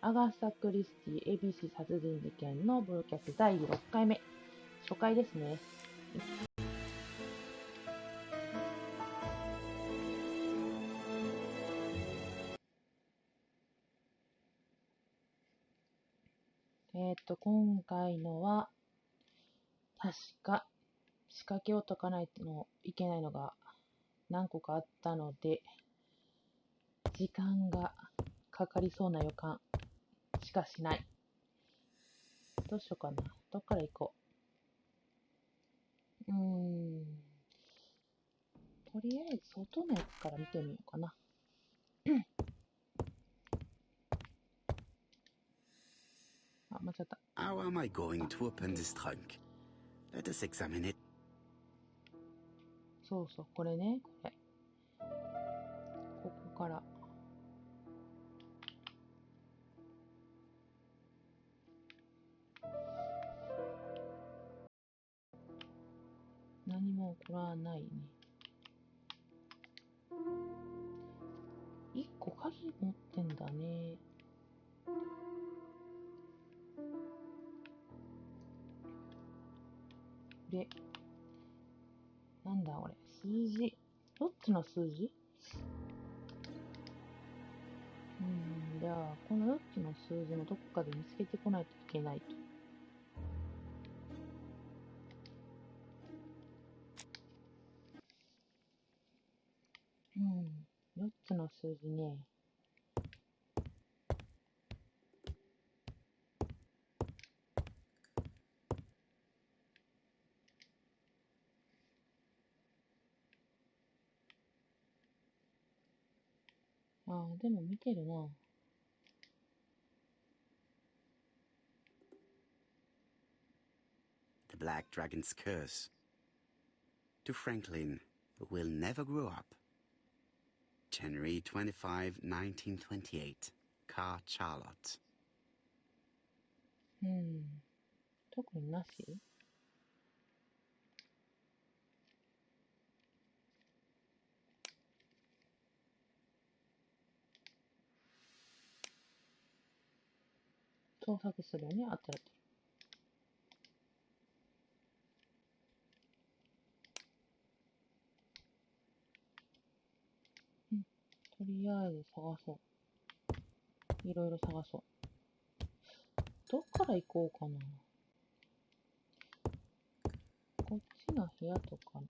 アガサ・クリスティ ABC 殺人事件のブローキャスト第6回目。初回ですね。今回のは、確か仕掛けを解かないといけないのが何個かあったので、時間がかかりそうな予感しかしない。どうしようかな。どっから行こう。とりあえず外のやつから見てみようかな。あ、間違った。How am I going to open this trunk? Let us examine it. そうそう、これね、これ。ここから。何も起こらないね。1個鍵持ってんだね。で、なんだこれ、数字。どっちの数字？じゃあ、この4つの数字のどこかで見つけてこないといけないと。4つの数字ね。ああ、でも見てるな。The Black Dragon's Curse. To Franklin, who will never grow up. January 25, 1928. Car Charlotte. 特になし？捜索するよね、あったら。とりあえず探そう。いろいろ探そう。どっから行こうかな。こっちの部屋とか。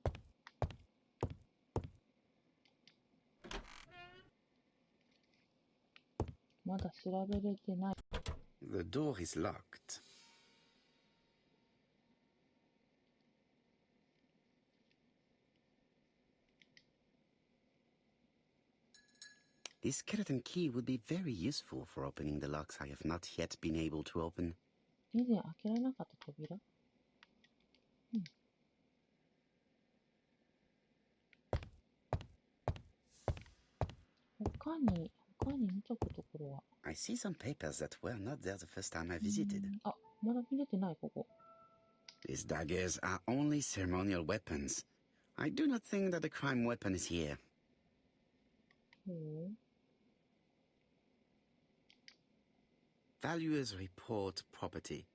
まだ調べれてない。The door is locked. This skeleton key would be very useful for opening the locks I have not yet been able to open. 以前開けられなかった扉？他に見とくところは。I see some papers that were not there the first time I visited. あ、まだ見れてない、ここ。These daggers are only ceremonial weapons. I do not think that the crime weapon is here. Valuers report property.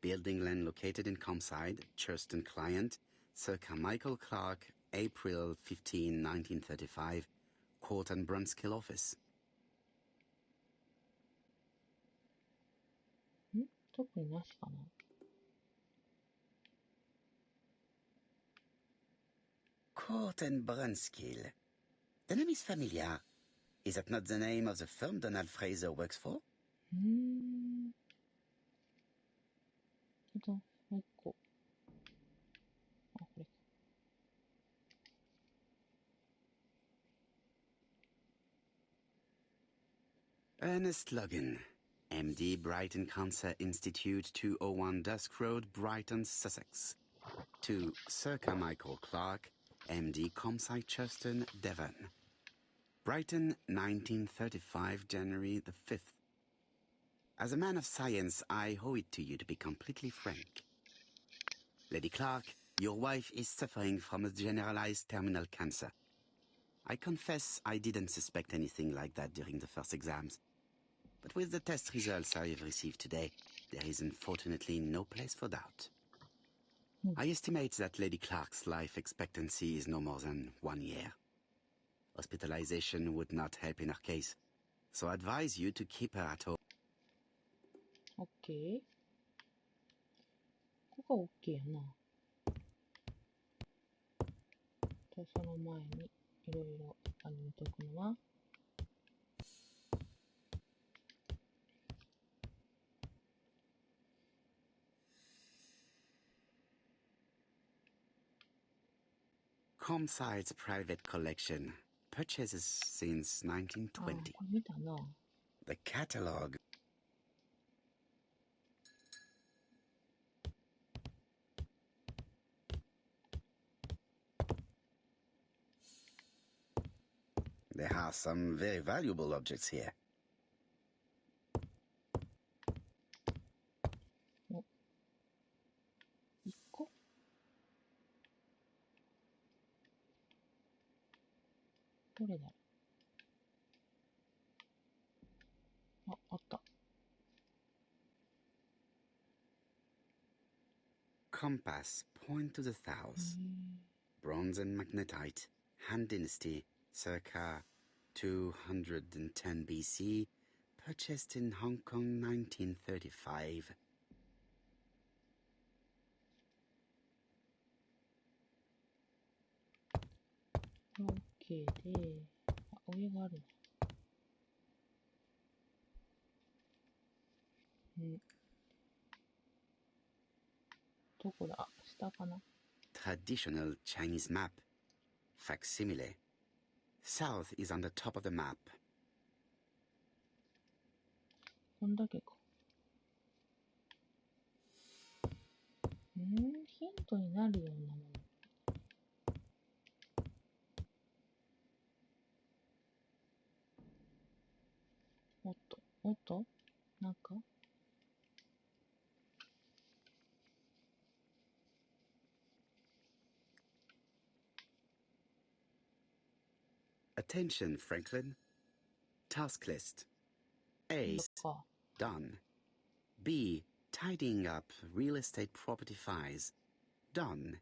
Building land located in Comside, Churston Client, circa Michael Clark, April 15, 1935, Court and Brunskill Office. 特になしかな。Court and Brunskill. The name is familiar. Is that not the name of the firm Donald Fraser works for? もう一個。あ、これ。Ernest Logan, MD, Brighton Cancer Institute, 201 Dusk Road, Brighton, Sussex. To Circa Michael Clark, MD, Comside Churston, Devon. Brighton, 1935, January the 5th. As a man of science, I owe it to you to be completely frank. Lady Clark, your wife is suffering from a generalized terminal cancer. I confess I didn't suspect anything like that during the first exams. But with the test results I have received today, there is unfortunately no place for doubt. I estimate that Lady Clark's life expectancy is no more than 1 year. Hospitalization would not help in her case, so I advise you to keep her at home. OK。ここが OK やな。と、その前にいろいろ見とくのは、ComSite's private collection, purchases since 1920. これ見たな。The catalog. There are some very valuable objects here. 1個どれだろう。あった。Compass, point to the south. Bronze and magnetite, Han Dynasty, circa 210 BC, purchased in Hong Kong 1935. OK で、上があるな。どこだ？下かな？ Traditional Chinese map. Facsimile. South is on the top of the map. こんだけか。ヒントになるようなもの。おっとなんかAttention, Franklin. Task list. A. Done. B. Tidying up real estate property files. Done.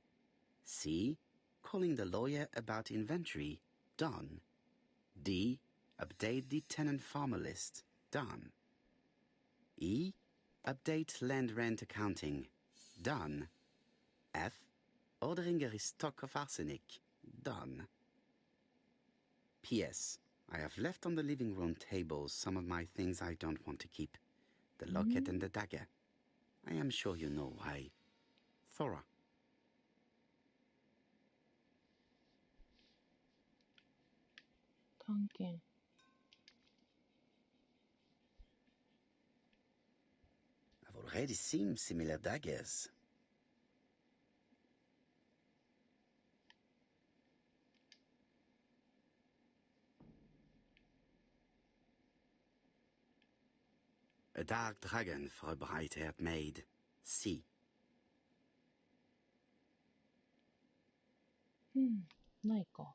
C. Calling the lawyer about inventory. Done. D. Update the tenant farmer list. Done. E. Update land rent accounting. Done. F. Ordering a restock of arsenic. Done. P.S. I have left on the living room table some of my things I don't want to keep. The locket and the dagger. I am sure you know why. Thora. 探検。I've already seen similar daggers. A dark dragon for a bright-haired maid. C. ないか。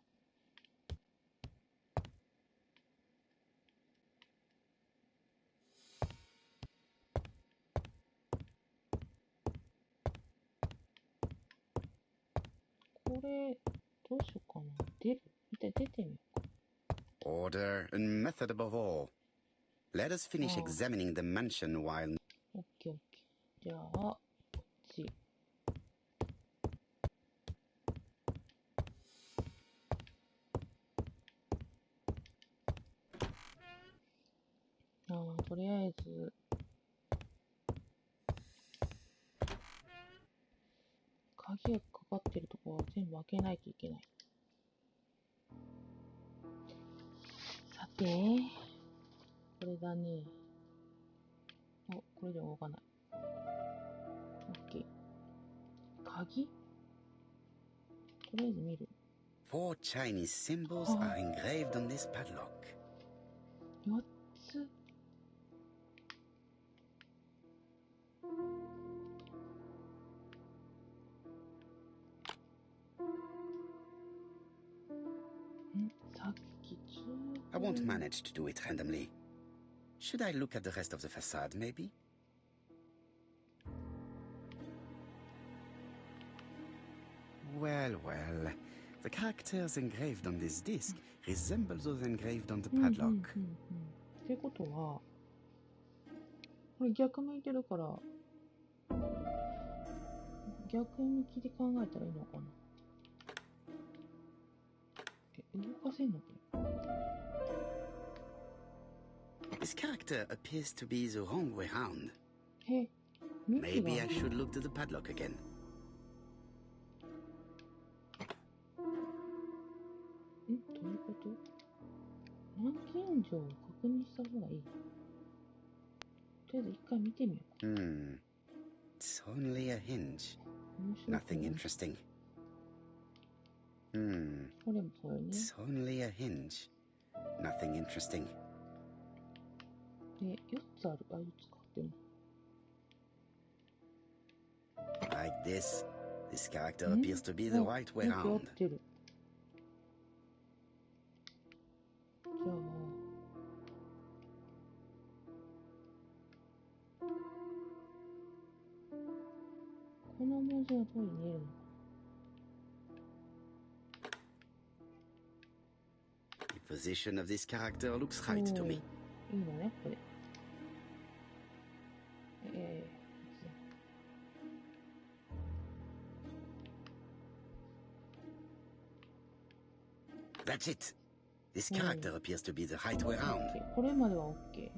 これ、どうしようかな。出てみようか。Order and method above all. Let us finish examining the mansion while... OK。じゃあ、こっち。とりあえず、鍵がかかってるところは全部開けないといけない。さて、これだね。これでも動かない。OK。鍵？とりあえず見る。4 Chinese symbols are engraved on this padlock. 4つ。さっきI won't manage to do it randomly. Should I look at the rest of the facade, maybe? Well, well. The characters engraved on this disc resemble those engraved on the padlock. ってことは、これ逆向いてるから、逆向きで考えたらいいのかな。動かせんのこれ。This character appears to be the wrong way round. へ、向きが。Maybe I should look to the padlock again. どういうこと？南京錠を確認した方がいい。とりあえず一回見てみよう。It's only a hinge. Nothing interesting. これもそうよね。It's only a hinge. Nothing interesting. で、4つある。あ、4つか。でも。Like this. This character appears to be the right way よくやっ round. てる。じゃあ、この文字はどう見えるのか。The position of this character looks right to me. いいのね、これ。That's it. This character appears to be the right way round. これまでは OK。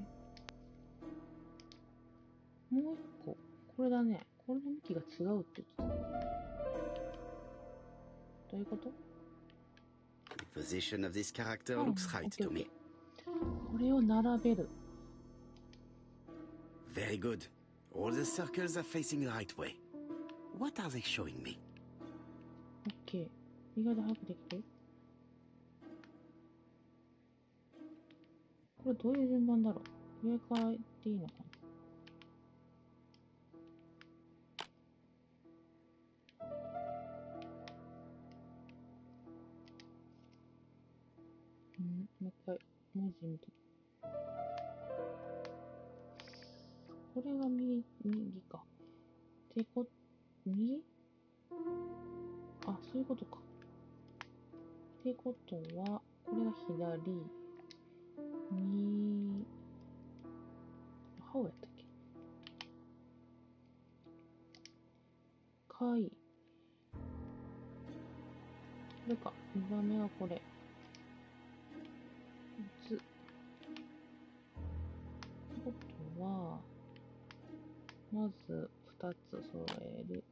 もう一個。これだね。これの向きが違うって言ってた。どういうこと？ The position of this character looks right to me. これを並べる。Very good. All the circles are facing the right way. What are they showing me? OK。意外と早くできてる？これどういう順番だろう？上からいっていいのかな？もう一回文字見て。これが右か。てこ、右？あ、そういうことか。ってことは、これが左。ハオやったっけ？かい。これか。2番目はこれ。つ。ってことは、まず2つ揃える。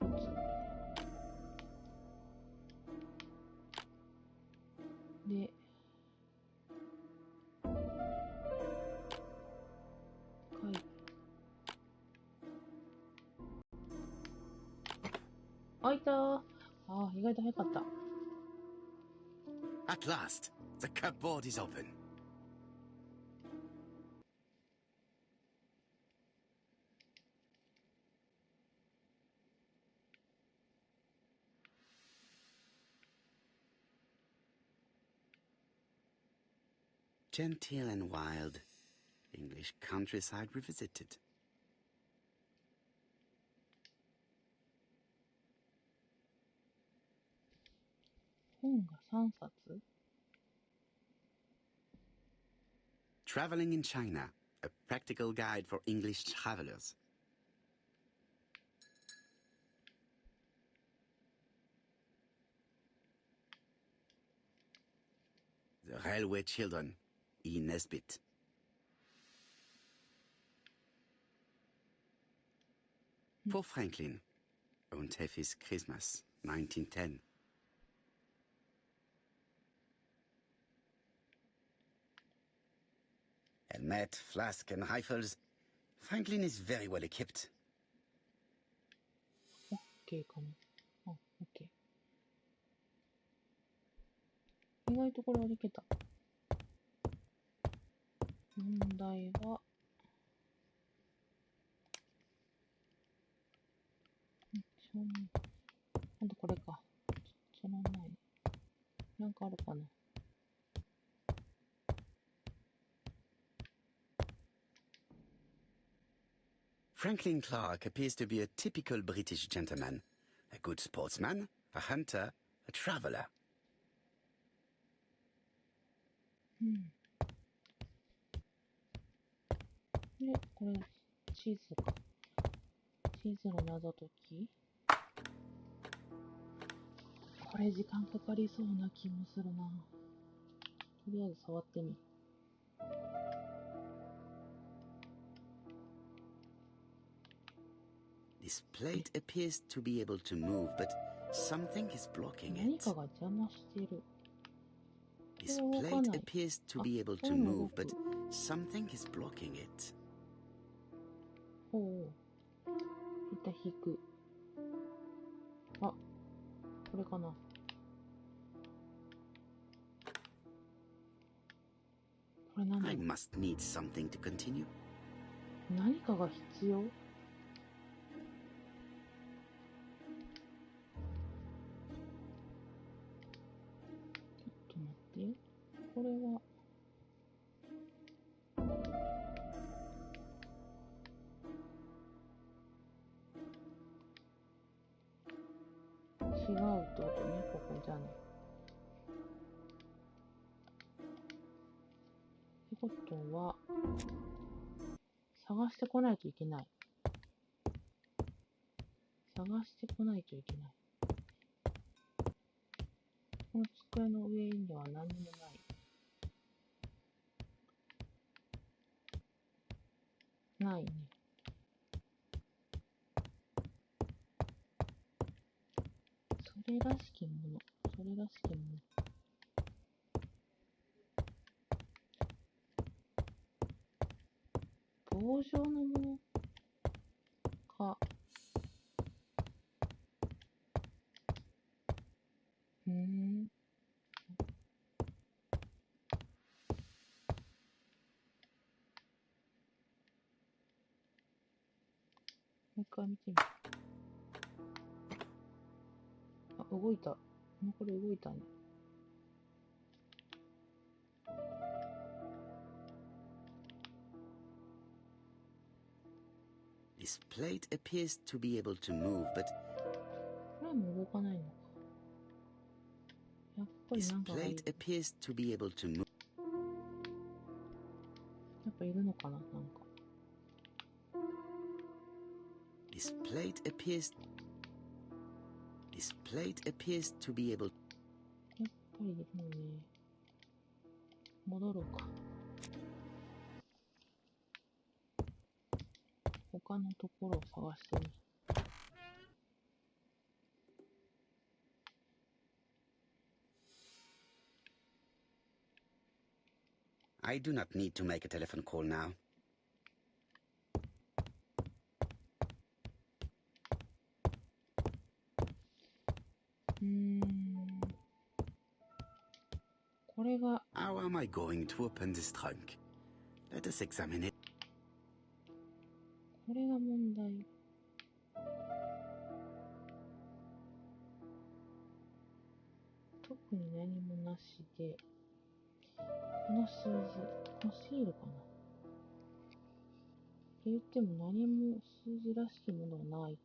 1つ。で、開いたー。ああ、意外と早かった。At last, the cupboard is open. Genteel and wild. English countryside revisited. 本が3冊 Traveling in China, a practical guide for English travelers. The Railway Children, E. Nesbitt. For Franklin, Und Effie's Christmas, 1910. Helmet, flask, and rifles. Franklin is very well equipped. OK かな。あ、OK。意外とこれはできた。問題は、今度これか。その前に。なんかあるかな。Franklin Clark appears to be a typical British gentleman. A good sportsman, a hunter, a traveler. うん。で、これ、地図か。地図の謎解き。これ時間かかりそうな気もするな。とりあえず触ってみ。This plate appears to be able to move, but something is blocking 何 it. かが邪魔してる。This これ動か plate ない。appears to be able こ to れも動 move, く。 but something is blocking it. ほう。一旦引く。あ、これかな。これ何だ I ろう。 must need something to continue. 何かが必要。ちょっと待って。これは。違うってことね、ここじゃない。ってことは、探してこないといけない。探してこないといけない。この机の上には何もない。ないね。それらしきもの。それらしきもの。棒状のものか。もう一回見てみる。あ、動いた。もうこれ動いたね。This plate appears to be able to move, but これはもう動かないのか。やっぱり this なんかがいる。 plate appears to be able to move. やっぱいるのかな、なんか。This plate appears to be able. やっぱりいるのね。戻ろうか。他のところを探してみ。I do not need to make a telephone call now. これが How am I going to open this trunk? Let us examine it. これが問題。特に何もなしで、この数字、このシールかな。言っても何も数字らしきものはない。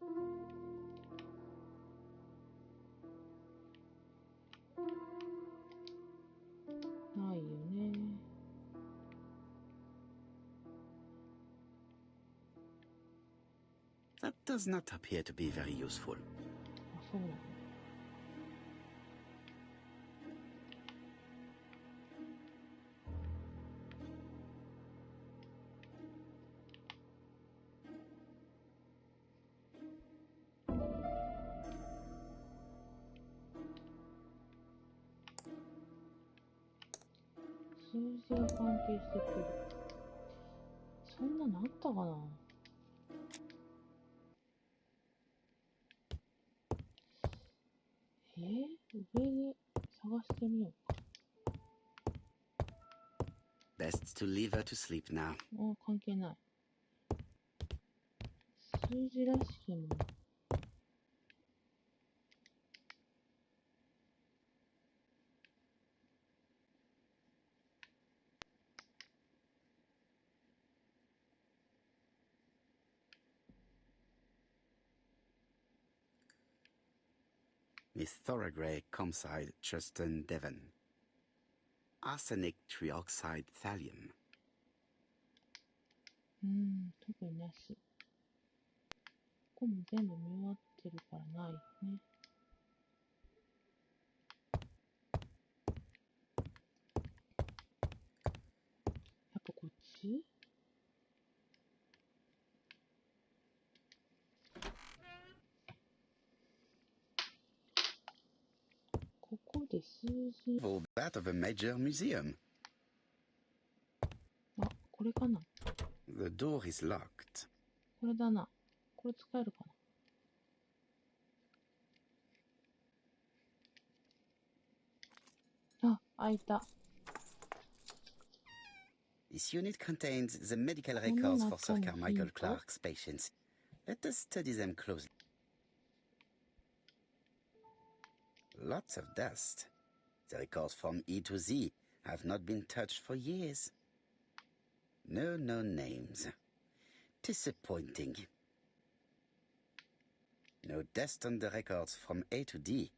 ないよね。That does not appear to be very useful. あ、そうなの。数字が関係してくる。そんなのあったかな。上で探してみようか。Best to leave her to sleep now. あ、関係ない。数字らしきもの。Miss Thorogray Comside Tristan Devon. Arsenic trioxide thallium. 特になし。ここも全部見終わってるからないね。やっぱこっち？ここで数字。That of a major museum. あ、これかな？ The door is locked. これだな。これ使えるかな？あ、開いた。This unit contains the medical records for Sir Carmichael Clark's patients. Let us study them closely. Lots of dust. The records from E to Z have not been touched for years. No names. Disappointing. No dust on the records from A to D.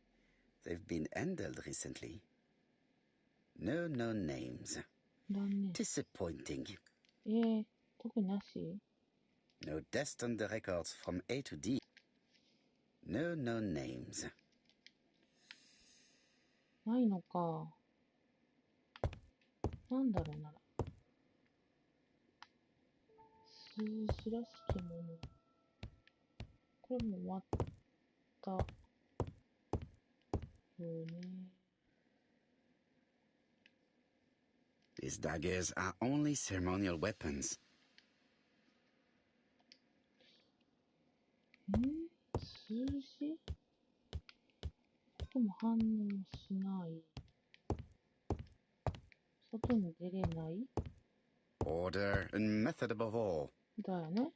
They've been handled recently. No names. だね。Disappointing. 特になし？ No dust on the records from A to D. No names. ないのか。なんだろうな。数字らしきもの。これも終わったよね。These daggers are only ceremonial weapons. 数字？ここも反応しない。外に出れない？ Order and method above all. だよね。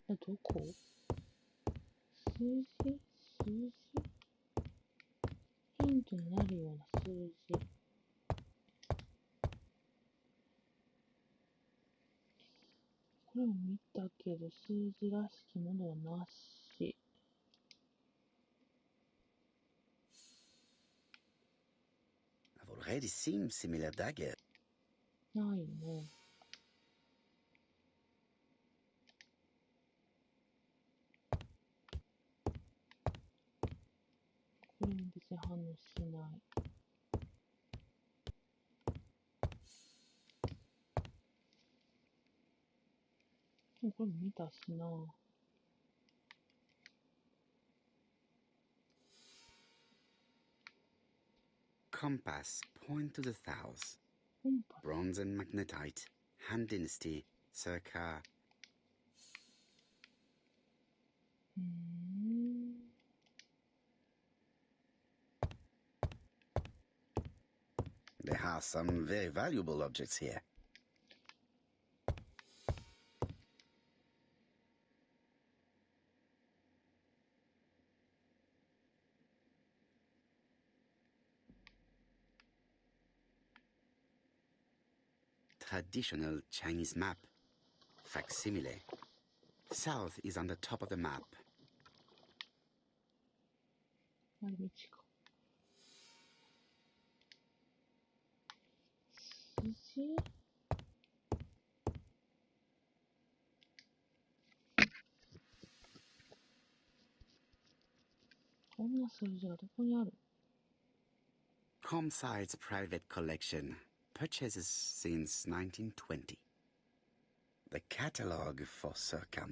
どこ？数字？ヒントになるような数字。これも見たけど、数字らしきものはなし。I've already seen similar daggers. ないね。これも別に反応しない。でもこれも見たしな。Compass, point to the south. コンパス。 Bronze and magnetite. Han Dynasty, circa. There are some very valuable objects here. Traditional Chinese map. Facsimile. South is on the top of the map. あれ道か。数字？こんな数字がどこにある？ Comside's private collection. Purchases since 1920. The catalogue for circa.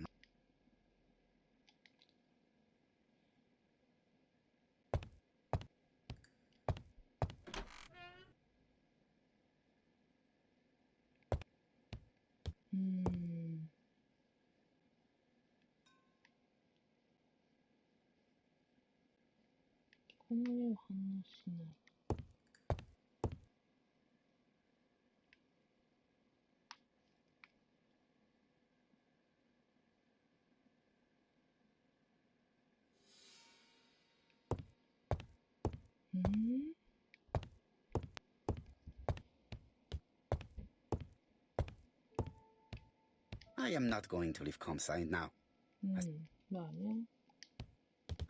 この絵は反応しない。I am not going to leave Comside now. だね。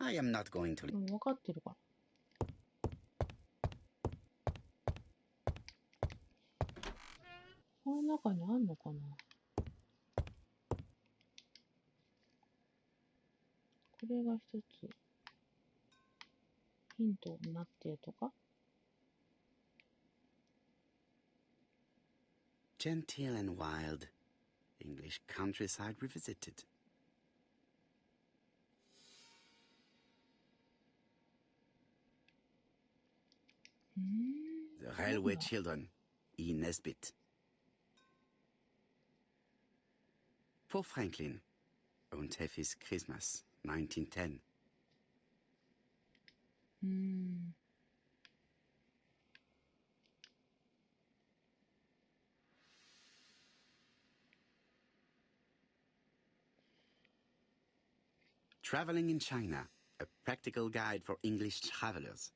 I am not going to... 分かってるから。この中にあんのかな。これが一つヒントになってるとか。Genteel and wild. English countryside revisited. The Railway Children, E. Nesbitt. For Franklin, Own Teffy's Christmas, 1910. Traveling in China, a practical guide for English travelers.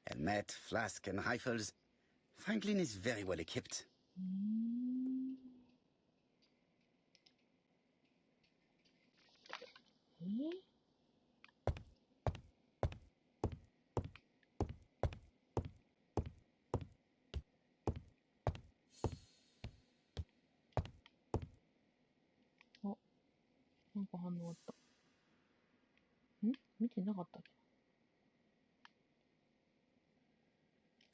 Helmet, flask, and rifles. Franklin is very well equipped. あ、なんか反応あった。見てなかったっけ。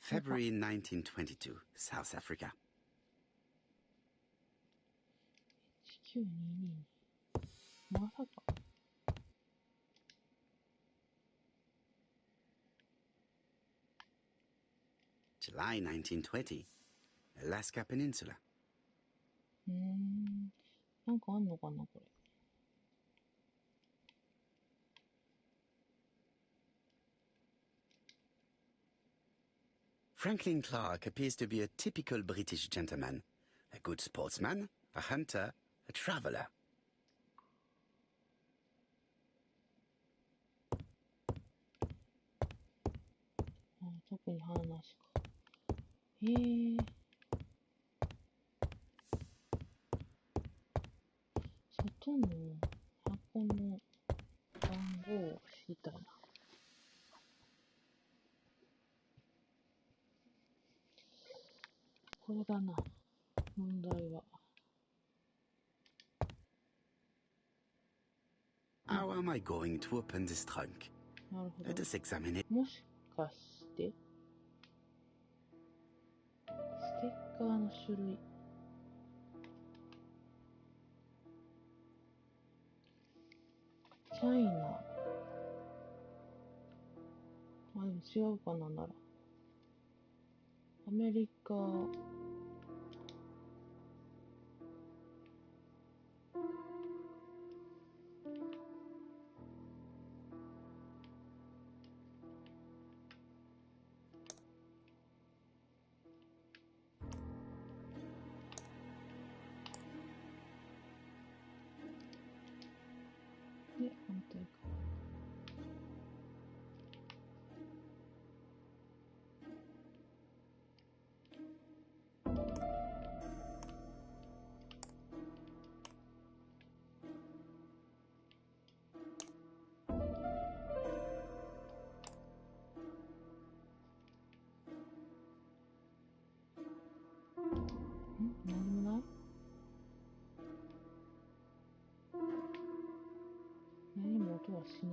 February 1922, South Africa. 1922。まさか。July 1920, Alaska Peninsula. なんかあんのかな、これ。Franklin Clark appears to be a typical British gentleman, a good sportsman, a hunter, a traveler. 特に話か。へえ。外の箱の番号を知りたいな。これだな、問題は。How am I going to open this trunk? なるほど。 Let us examine it. もしかしてステッカーの種類。チャイナ。でも違うかな、なら。アメリカ。で、反対か。何もない。何も音はしない。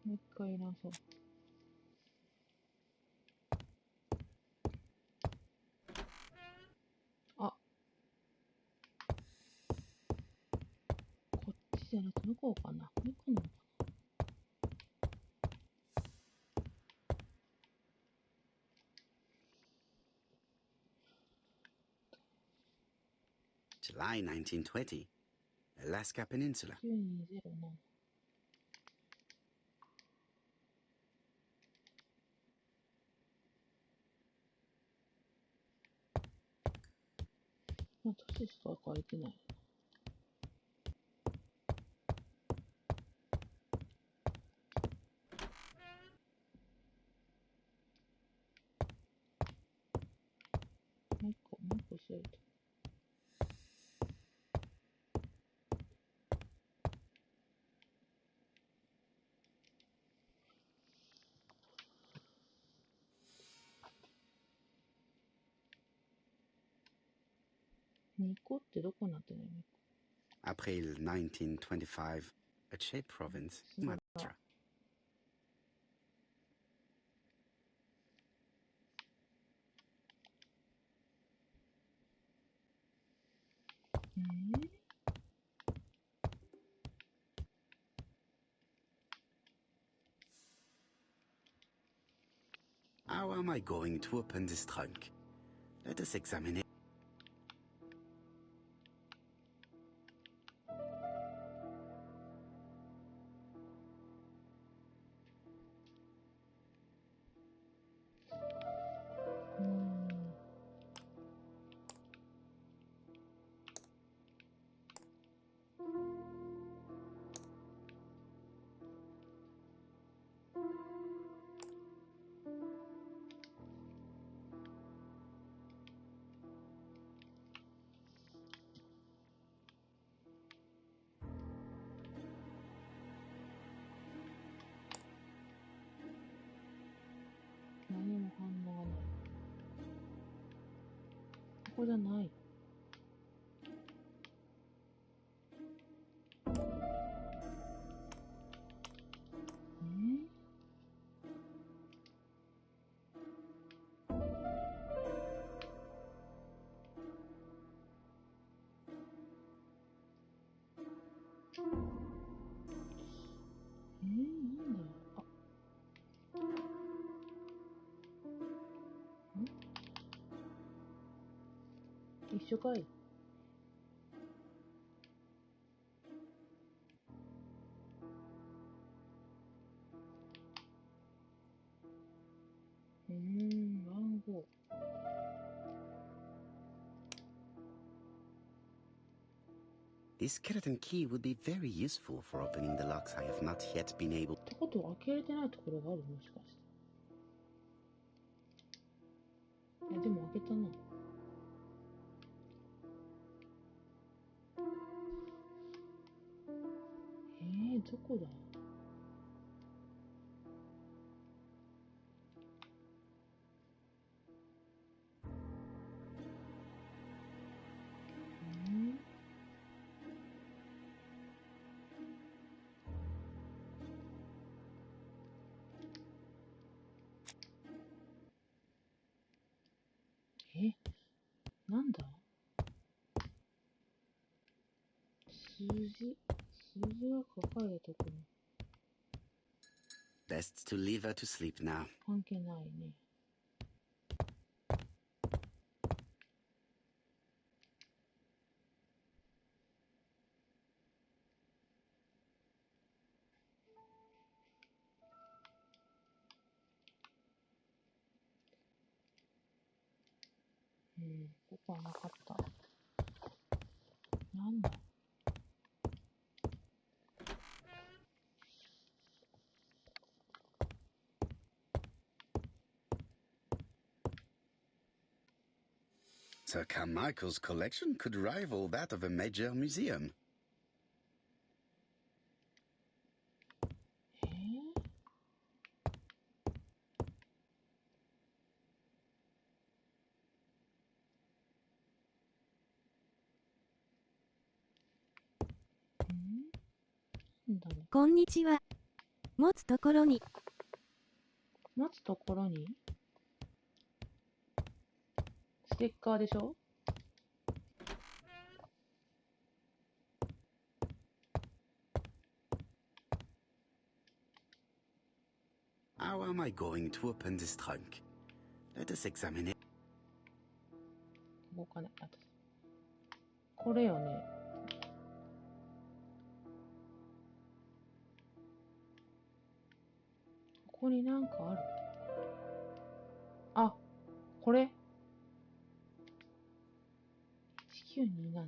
もう一回直そう。あ、こっちじゃなくて向こうかな。向こうなのかな。July 1920, Alaska Peninsula. 9207。年しか書いてない。もう一個調べて。2個ってどこになってないの？ April 1925, Aceh province, Madras. How am I going to open this trunk? Let us examine it. 何も反応がない。ここじゃない。なんだ。一緒かい。番号。This skeleton key would be very useful for opening the locks I have not yet been able. ってことは開けれてないところがある？もしかして。でも開けたな。どこだ？なんだ？数字が書かれたところ。Best to leave her to sleep now. 関係ないね。ここはなかった。なんだ？Sir Carmichael's collection could rival that of a major museum. こんにちは。持つところに。持つところにステッカーでしょ？How am I going to open this trunk? Let us examine it. 動かない。これよね。ここになんかある。あ、これ。927。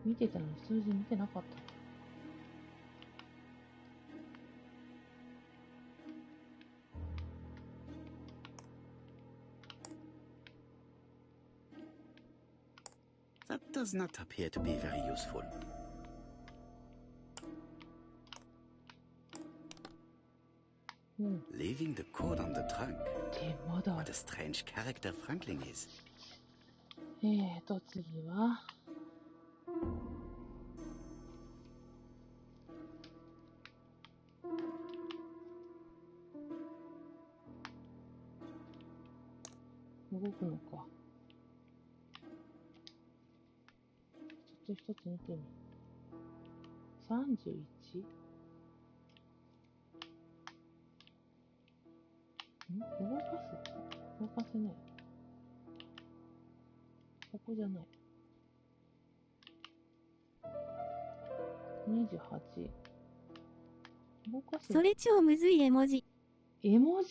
見てたのに数字見てなかった。That does not appear to be very useful. Leaving the code on the trunk. 手間だ。 What a strange character Franklin is. 次は動くのか。一つ一つ見てみ。31？ 動かせない。ここじゃない。28。動かせ。それ超むずい絵文字。絵文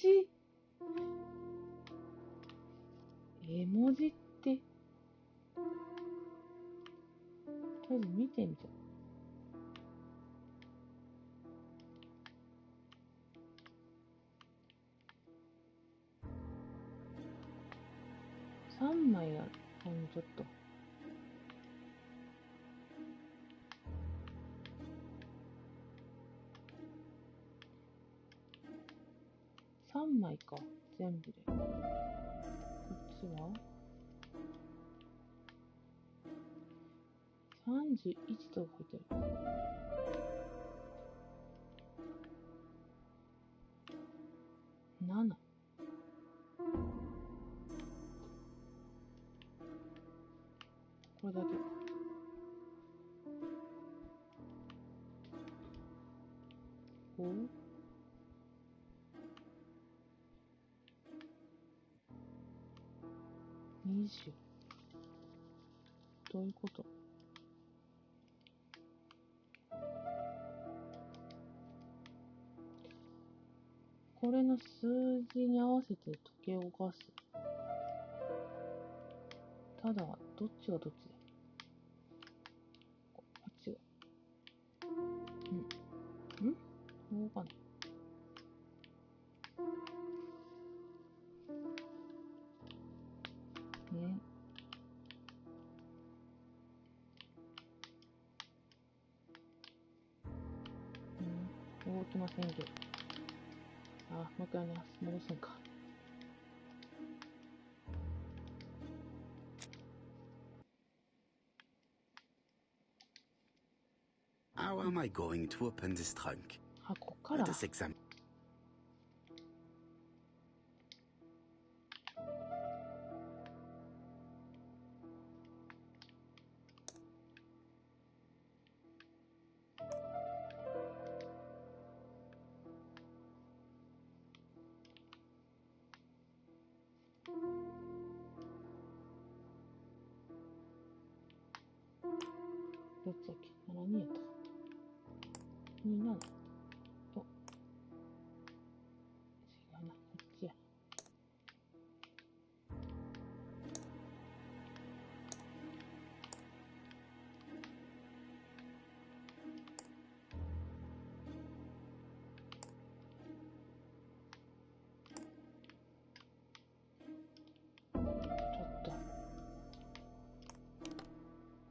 字って、とりあえず見てみた。3枚ある。ちょっと。3枚か、全部で。こっちは31と書いてある。7。これだけか。5。20。どういうこと？これの数字に合わせて時計を動かす。ただ、どっちがどっちだ？こっちが。動かない。動きませんけど。もう一回戻すんか。How am I going to open this trunk? こっから。 Let us examine. どっちだっけ？ 72 やったか。27。お。違うな。こっちや。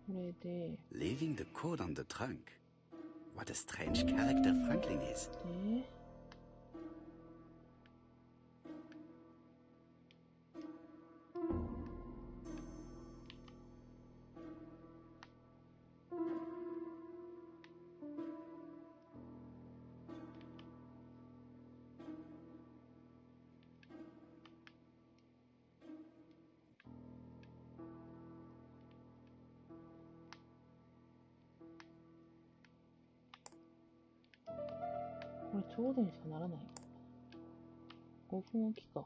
これで。 Leaving the code on the trunk. What a strange character Franklin is. で、これちょうどにしかならない。5分おきか。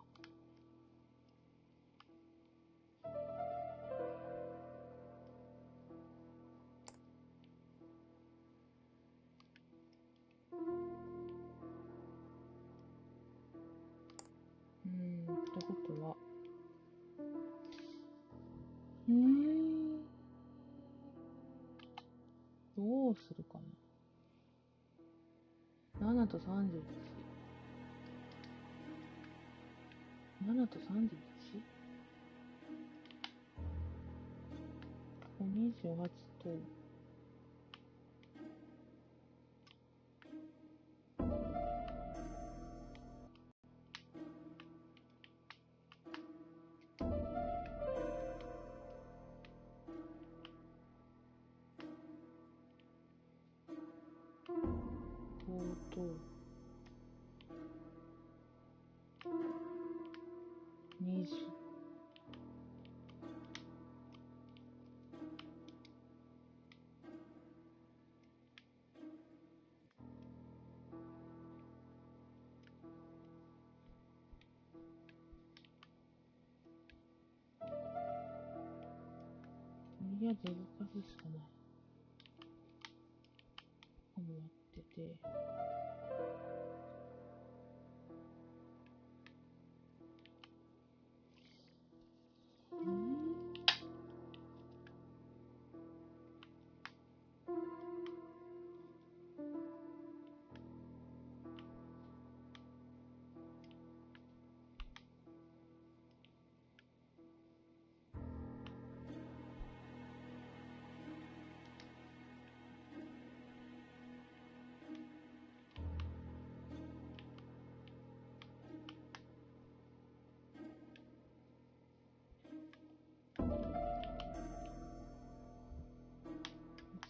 うするかな。7と31。7と 31？ 28と5と20。とりあえず動かすしかない。思ってて。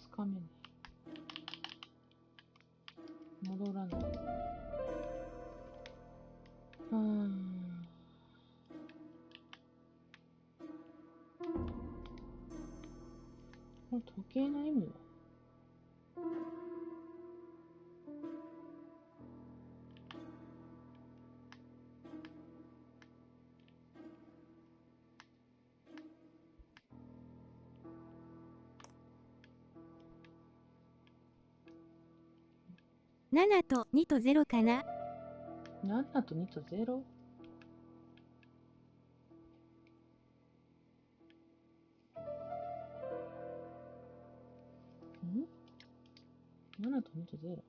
つかめない。戻らない。この時計の意味は7と2と0かな。7と2と 0？ 7と2と 0？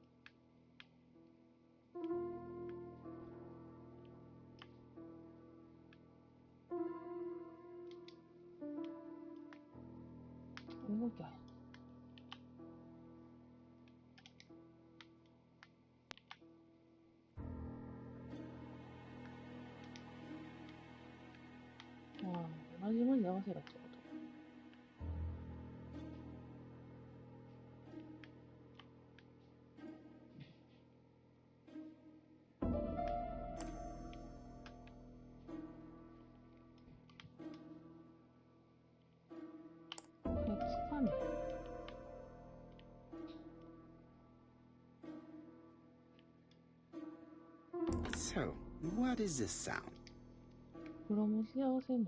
動きゃ同じ文字で合わせろってこと。つかめ。So, what is this sound? 黒文字で合わせるの。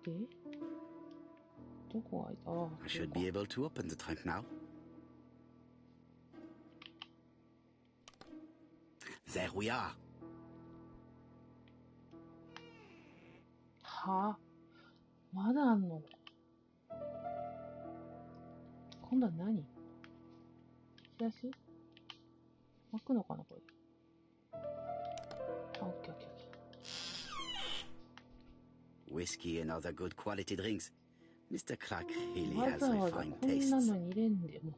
でどこが開いた？ I should be able to open the trunk now. There we are. はあ、まだあんの？今度は何？チラシ？開くのかなこれ。オッケーオッケーオッケー。Whiskey and other good quality drinks. Mr. Clark really わ has ざわざ refined こんな tastes. のに入れんでも。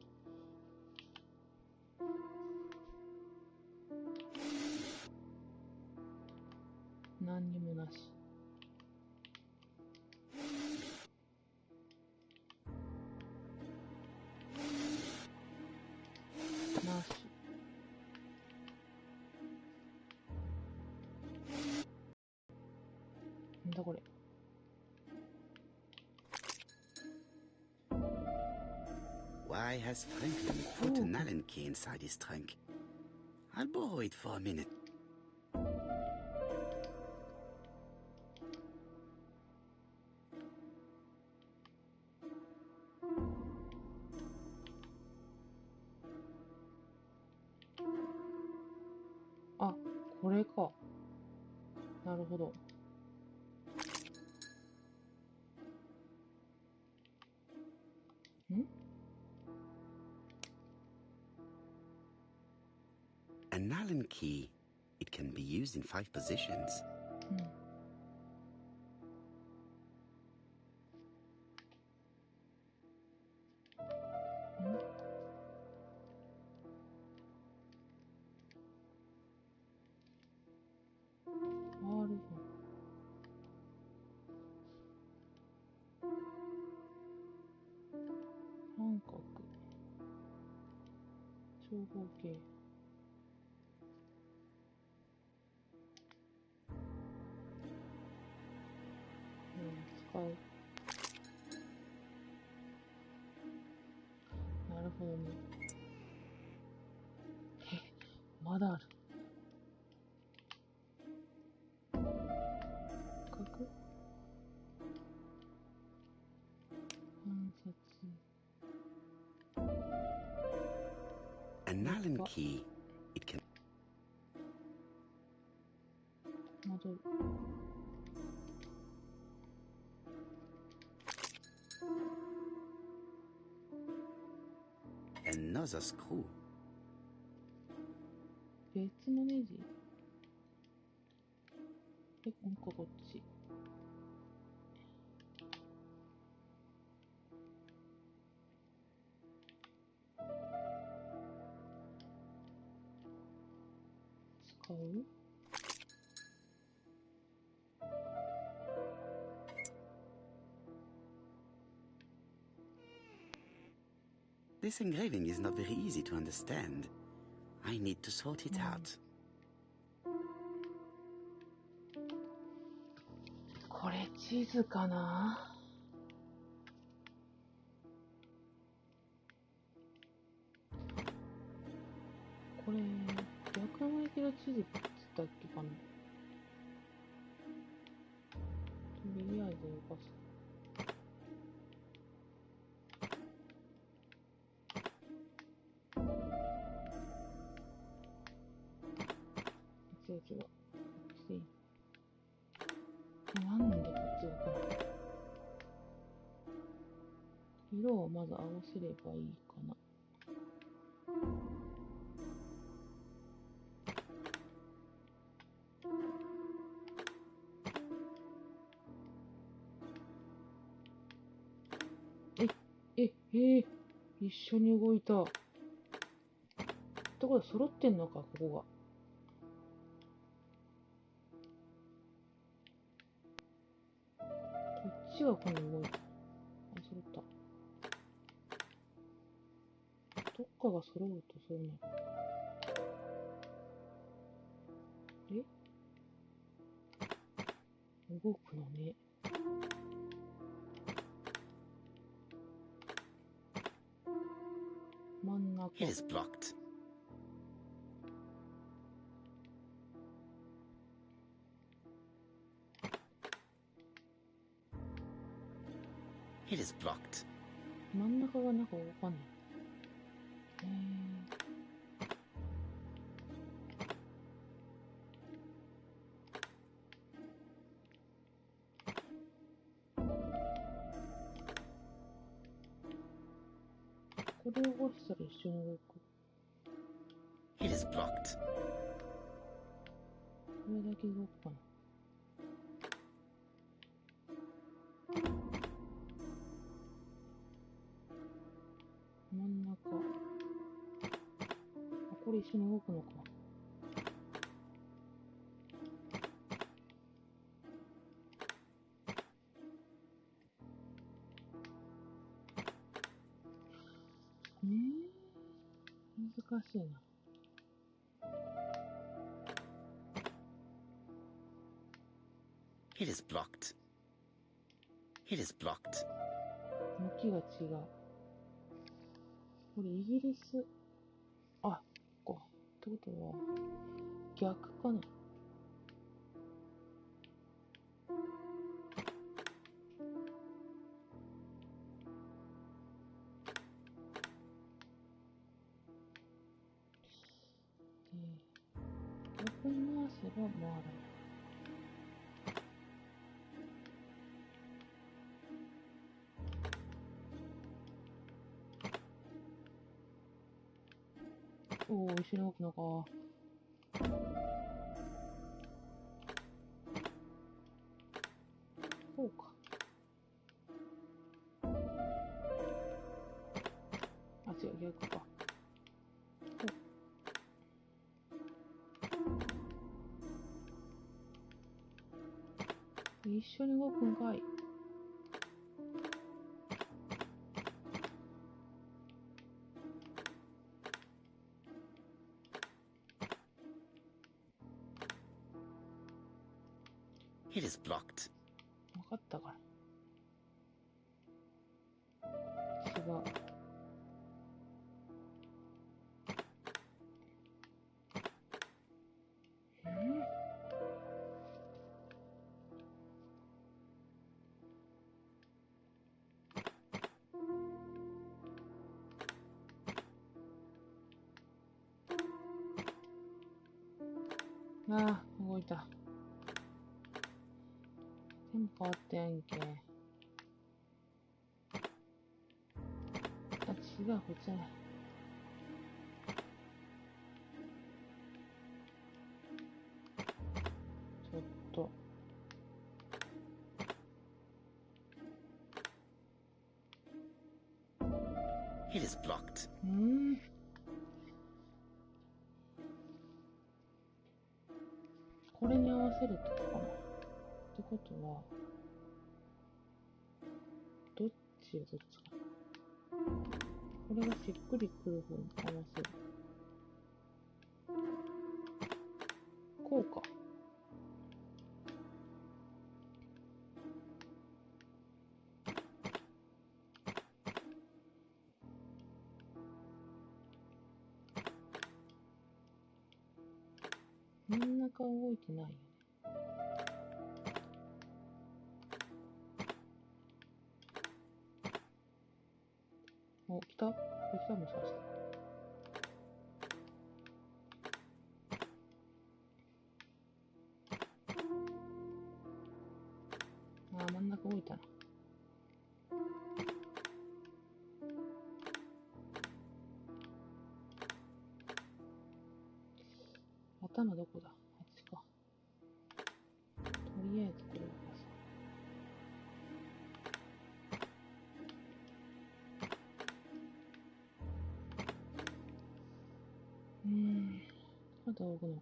何にもなし。なし。なんだこれ。Why has Franklin put an Allen key inside his trunk? I'll borrow it for a minute. あ、これか。なるほど。ん？ An Allen key. It can be used in 5 positions. うん。R 三角長方形使う。なるほどね。まだある。角関節。An Allen key. It can. 戻る。Another screw. 別のネジ。もう一個こっち。使う？ This engraving is not very easy to understand. I need to sort it out. これ地図かな？これ逆向きの地図って言ったっけかな？とりあえず動かす。違う。なんでこっちがかな？色をまず合わせればいいかな。一緒に動いた。ってことは揃ってんのか、ここが。こっちがこの動いた。揃った。どっかが揃うとそうなる。動くのね。真ん中。It is blocked. It is blocked. 真ん中がなんか動かない。これを動かしたら一緒に動く。It is blocked. これだけ動くかな。真ん中。これ一緒に動くのか。難しいな。It is blocked. It is blocked. 向きが違う。これイギリス。こう。ってことは、逆かな。逆に回せば回らない。一緒に動くのか。違う、逆か。一緒に動くんかい。It is blocked. 分かったから。違う。ああ、動いた。全部変わってやんけ。あ、違う、こっちじゃない。ちょっと。It is blocked. これに合わせるってことかな。ってことは、どっちかな。これがしっくりくる方に合わせる。こうか。真ん中動いてないよね。お、来た？これ来たもしかして。あー、真ん中動いたな。頭どこだ？あっちか。とりあえずこれを出す。まだ動くのか。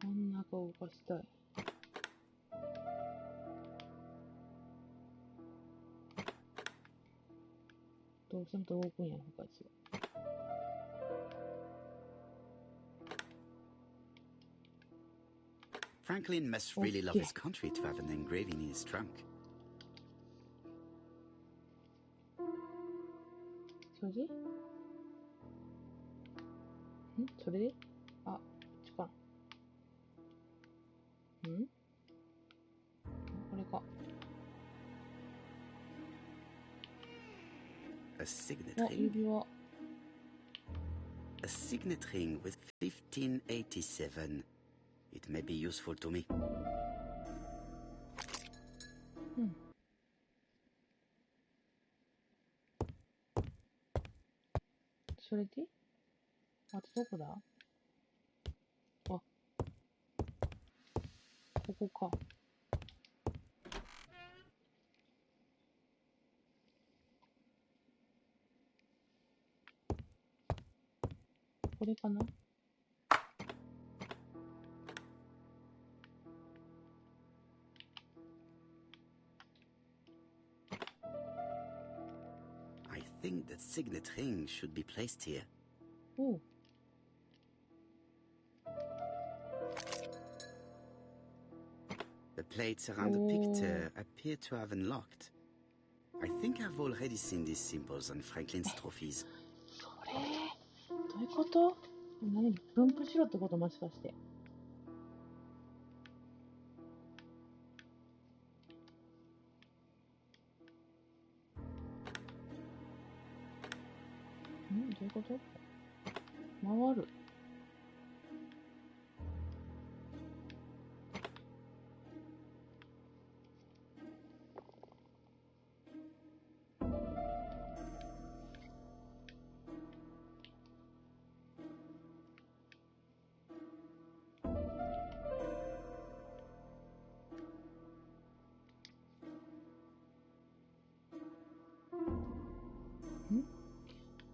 真ん中を動かしたい。どうしても動くんやろ、こいつは。Franklin must really love his country to have an engraving in his trunk. それで？それで？あ、こっちかな。これか。A signet あ、 ring? 指輪。A signet ring with 1587. It may be useful to me. それで？あとどこだ？あ、ここか。これかな？I think that signet ring should be placed here. おう。The plates around the picture appear to have unlocked. I think I've already seen these symbols on Franklin's trophies. それ、どういうこと？何？分布しろってこと？もしかして。いうこと？回る。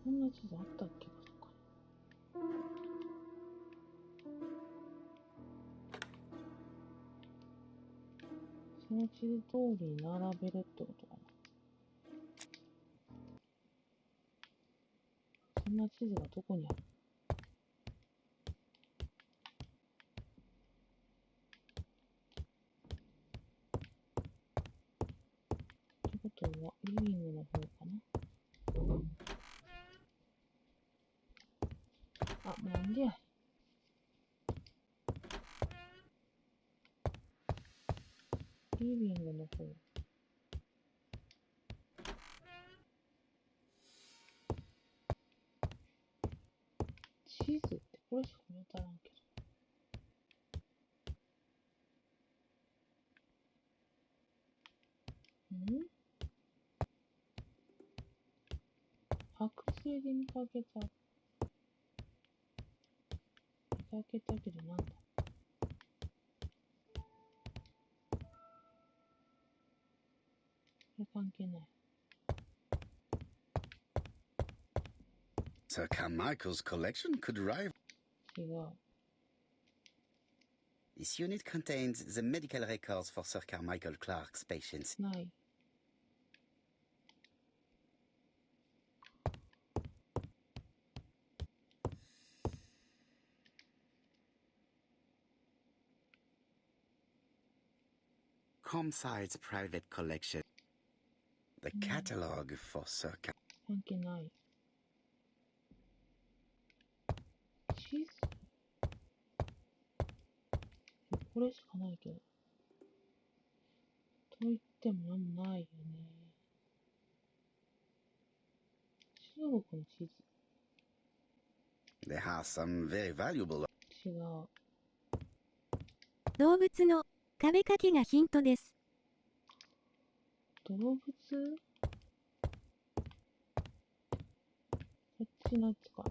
こんな地図あったっけ？その地図通りに並べるってことかな。そんな地図がどこにある？ってことは、リビングの方かな。あ、なんでや。リビングの方。地図ってこれしか見当たらんけど。剥製で見かけたけどなんだ？これ関係ない。Sir Carmichael's collection could rival. 違う。This unit contains the medical records for Sir Carmichael Clark's patients. ない。Comside's private collection. The catalogue for Sir Car. 関係ない。地図？これしかないけど。と言ってもなんもないよね。中国の地図。They have some very valuable. 違う。動物の壁掛けがヒントです。動物？こっちのやつか。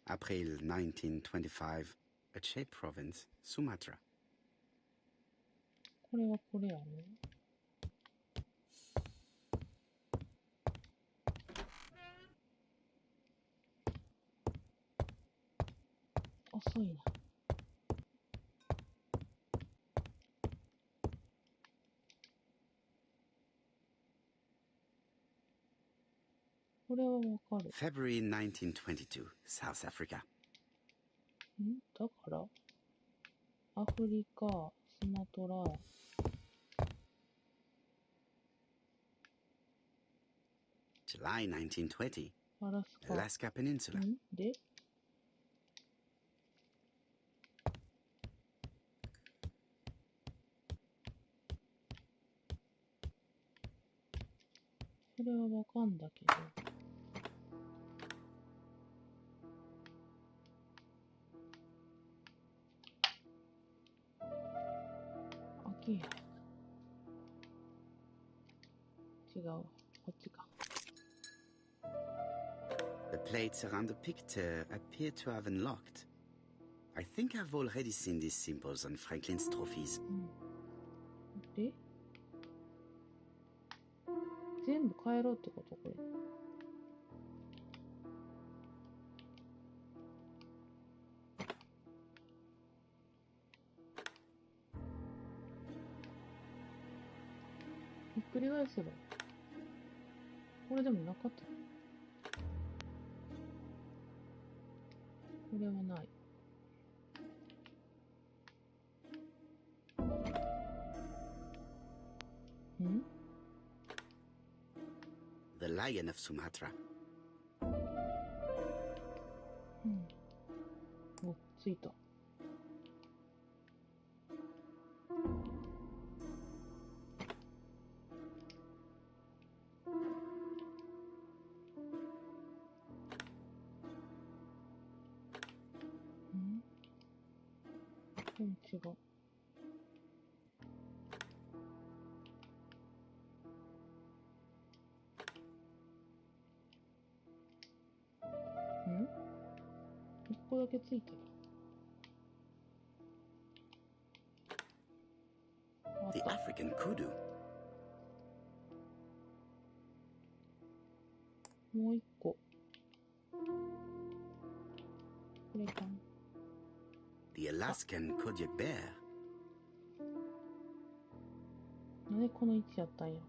April 1925, Aceh Province, Sumatra. これはこれやろ？遅いな。これはわかる。February 1922, South Africa. だからアフリカ、スマトラ、July 1920, アラスカ。Alaska Peninsula. でそれはわかんだけど。秋や。違うわ。こっちか。The plates around the picture appear to have unlocked. I think I've already seen these symbols on Franklin's trophies. で全部変えろってことこれ。ひっくり返せば。これでもなかった。これはない。The Lion of Sumatra. お、ついた。然違う。一個だけついてる。The African kudu. もう一個。これかな。The Alaskan Kodiak bear. なんでこの位置やったんや。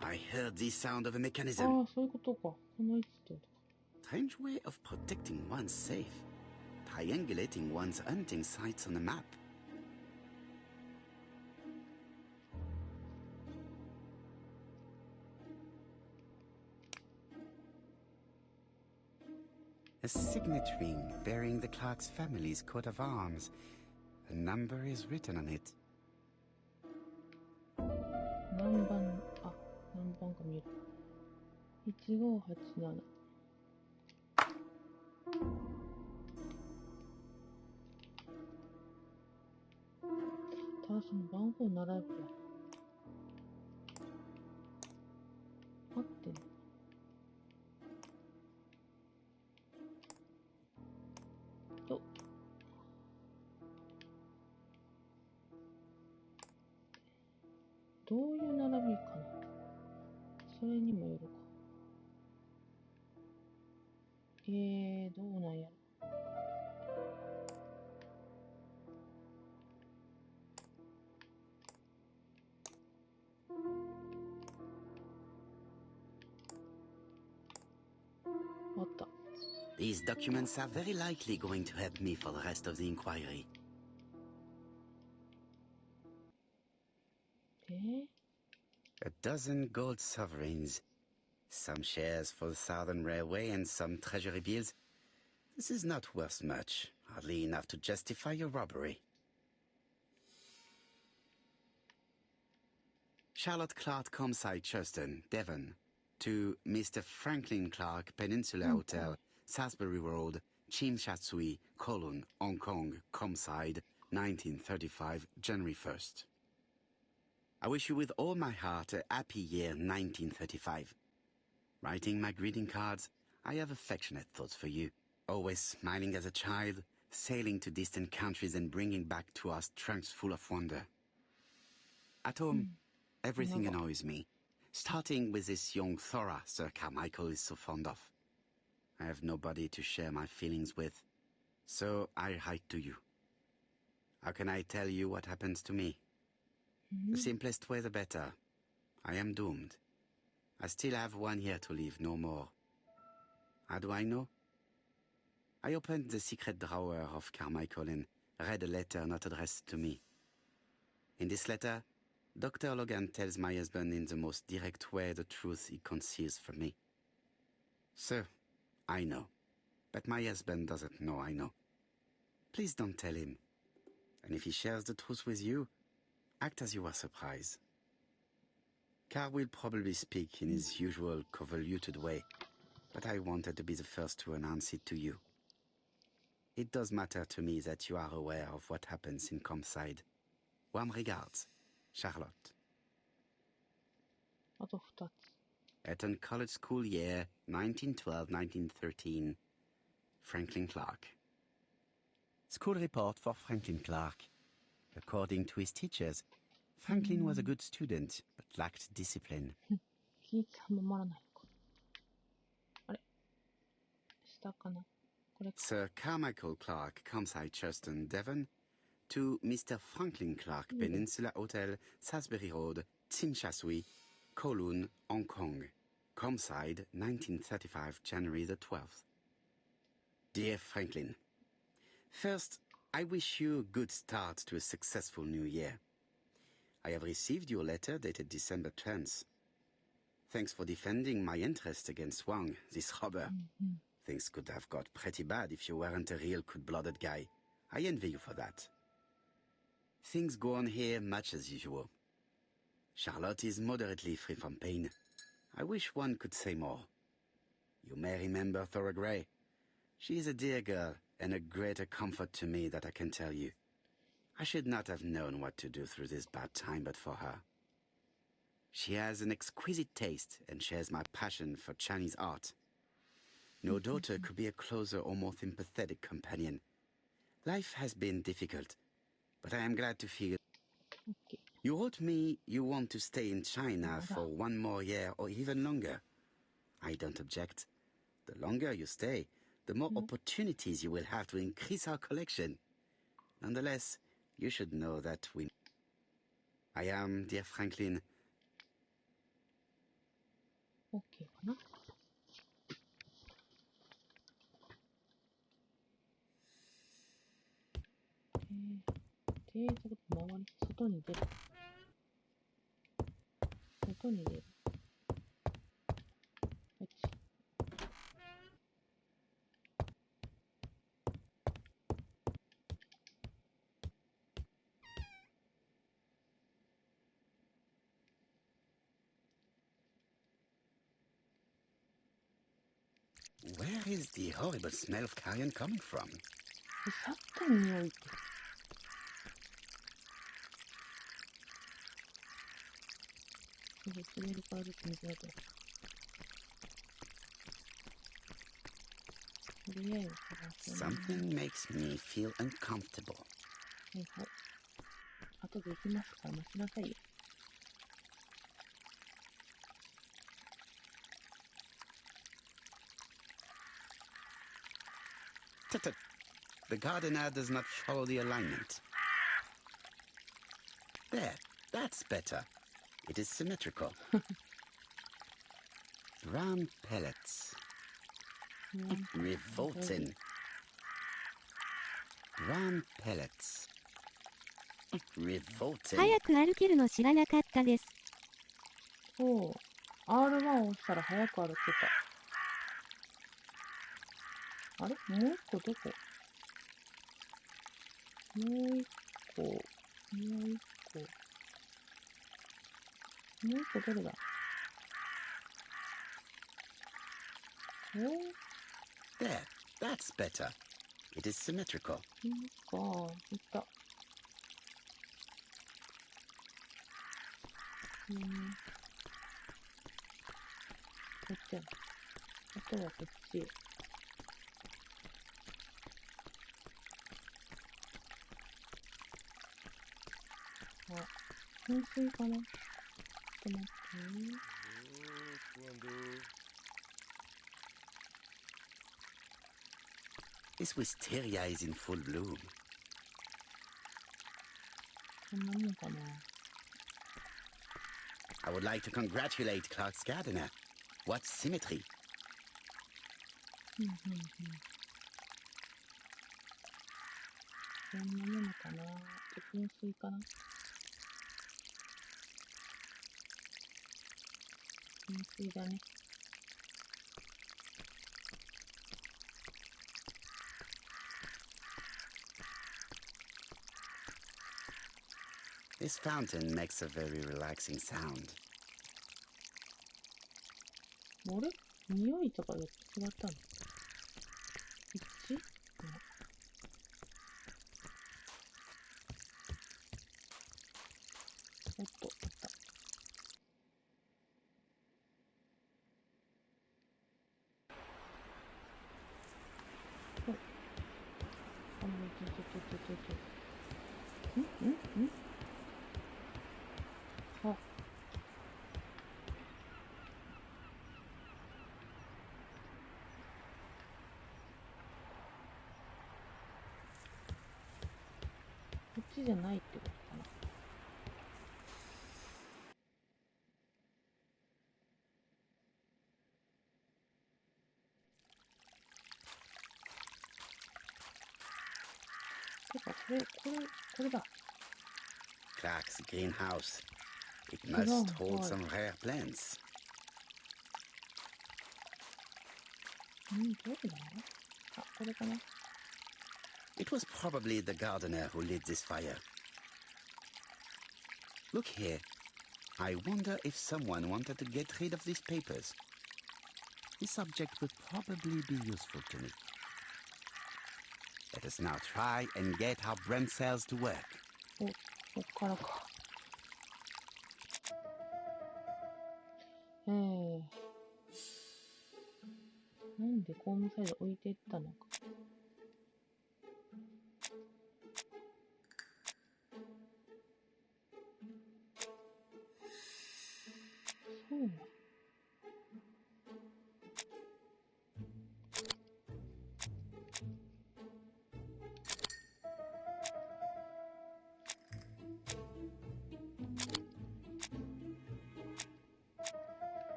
I heard the sound of a あ mechanism. あ、そういうことか。この位置ってことか。Strange way of protecting one's safe. Triangulating one's hunting sites on a map. A signet ring bearing the Clark's family's coat of arms. A number is written on it. 何番、何番か見える。1587。ただその番号並ぶや。合ってんの？と。どういう並びかな。それにもよるか。どうなんやろ。あった。These documents are very likely going to help me for the rest of the inquiry. A dozen gold sovereigns. Some shares for the Southern Railway and some treasury bills. This is not worth much. Hardly enough to justify your robbery. Charlotte Clark, Comside, Churston, Devon. To Mr. Franklin Clark, Peninsula Hotel, Salisbury Road, Chinchatsui, Kowloon, Hong Kong, Comside, 1935, January 1st. I wish you with all my heart a happy year 1935. Writing my greeting cards, I have affectionate thoughts for you. Always smiling as a child, sailing to distant countries and bringing back to us trunks full of wonder. At home, everything annoys me, starting with this young Thora Sir Carmichael is so fond of. I have nobody to share my feelings with, so I write to you. How can I tell you what happens to me? The simplest way the better. I am doomed. I still have 1 year to live, no more. How do I know? I opened the secret drawer of Carmichael and read a letter not addressed to me. In this letter, Dr. Logan tells my husband in the most direct way the truth he conceals from me. Sir, I know, but my husband doesn't know I know. Please don't tell him. And if he shares the truth with you, act as you are surprised. Carl will probably speak in his usual convoluted way, but I wanted to be the first to announce it to you. It does matter to me that you are aware of what happens in Comside. Warm regards, Charlotte. あと2つ。 Eton College School Year 1912-1913. Franklin Clark. School report for Franklin Clark. According to his teachers, Franklin was a good student, but lacked discipline. 聞いてもまらないか。あれ下かなこれか。 Sir Carmichael Clark, Comside, Churston, Devon. To Mr. Franklin Clark, Peninsula Hotel, Salisbury Road, Chinchatsui, Kowloon, Hong Kong. Comside, 1935, January the 12th. Dear Franklin, first, I wish you a good start to a successful new year. I have received your letter dated December 10th. Thanks for defending my interest against Wang, this robber. Things could have got pretty bad if you weren't a real cold-blooded guy. I envy you for that. Things go on here much as usual. Charlotte is moderately free from pain. I wish one could say more. You may remember Thora Gray. She is a dear girl and a greater comfort to me that I can tell you. I should not have known what to do through this bad time but for her. She has an exquisite taste and shares my passion for Chinese art. No daughter could be a closer or more sympathetic companion. Life has been difficult, but I am glad to feel... OK。You wrote me you want to stay in China for 1 more year or even longer. I don't object. The longer you stay, the more opportunities you will have to increase our collection. Nonetheless, you should know that I am, dear Franklin. OK かな。継続周り、外に出る。外に出る。こっち。Where is the horrible smell of carrion coming from? さっきの匂いって。滑るからずっと見てないと。とりあえず探してね。Something makes me feel uncomfortable. はいはい。後で行きますから待ちなさいよ。Tut-tut. The gardener does not follow the alignment. There, that's better. It is symmetrical. Brown pellets. Revolting. Brown pellets. Revolting. 早く歩けるの知らなかったです。そう。R1 を押したら早く歩けた。あれもう一個どこ？もう一個。もう一個。もう一個どれだ？There, that's better. It is symmetrical. いった。こっちや。あとはこっち。あ、噴水かな？ちょっと待って。This wisteria is in full bloom. こんなもんかな。I would like to congratulate Clark's gardener. What symmetry. こんなものかな。噴水かな。噴水だね。This fountain makes a very relaxing sound. あれ匂いとかで違ったの？一致？おっと、あった。おっ。あ。こっちじゃないってことかな。てか、これだ。Clark's greenhouse. It must hold some rare plants. どれだ？あ、これかな。It was probably the gardener who lit this fire. Look here. I wonder if someone wanted to get rid of these papers. This object would probably be useful to me. Let us now try and get our brain cells to work. お、そっからか。なんでホームサイド置いていったのか。そうなの。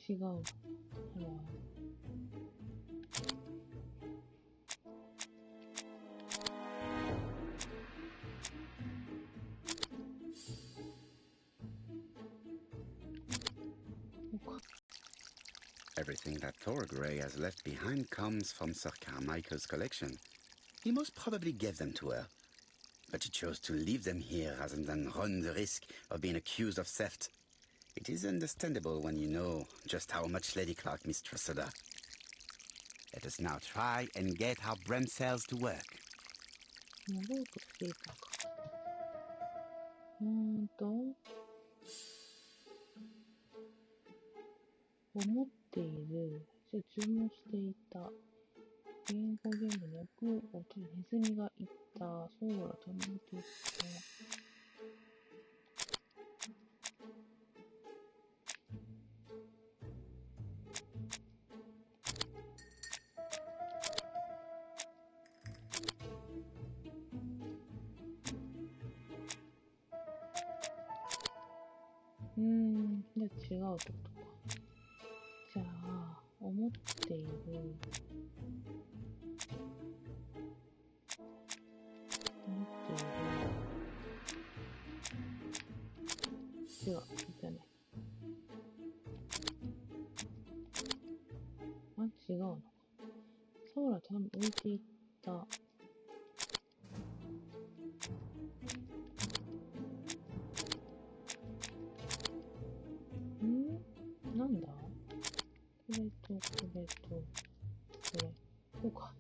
違う。あら。Everything that Thorgray has left behind comes from Sir Carmichael's collection. He most probably gave them to her. But he chose to leave them here rather than run the risk of being accused of theft. It is understandable when you know just how much Lady Clark mistrusted her. Let us now try and get our brain cells to work. やろうとしていたか。思っている、注文していた、言語ゲームの奥を取りネズミがいた、そうだ、取り抜けた。じゃあ違うってことか。じゃあ、思っている。違う、じゃね。違うのか。サウラ多分置いていった。なんだ？これと、これと、これ。こうか。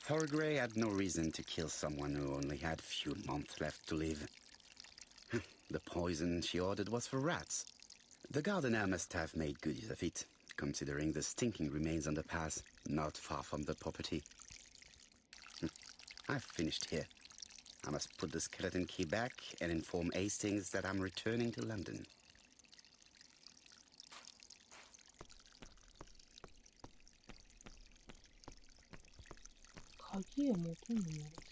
Thorgray had no reason to kill someone who only had few months left to live. The poison she ordered was for rats. The gardener must have made good use of it, considering the stinking remains on the path, not far from the property. I've finished here. I must put the skeleton key back and inform Hastings that I'm returning to London. 鍵を求むのです。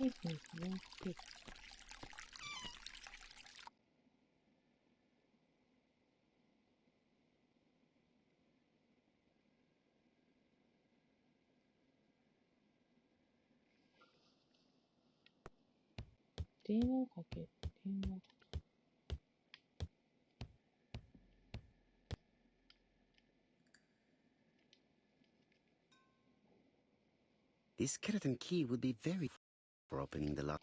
いいですね。電話をかけ、電話。This skeleton key would be very for opening the lock.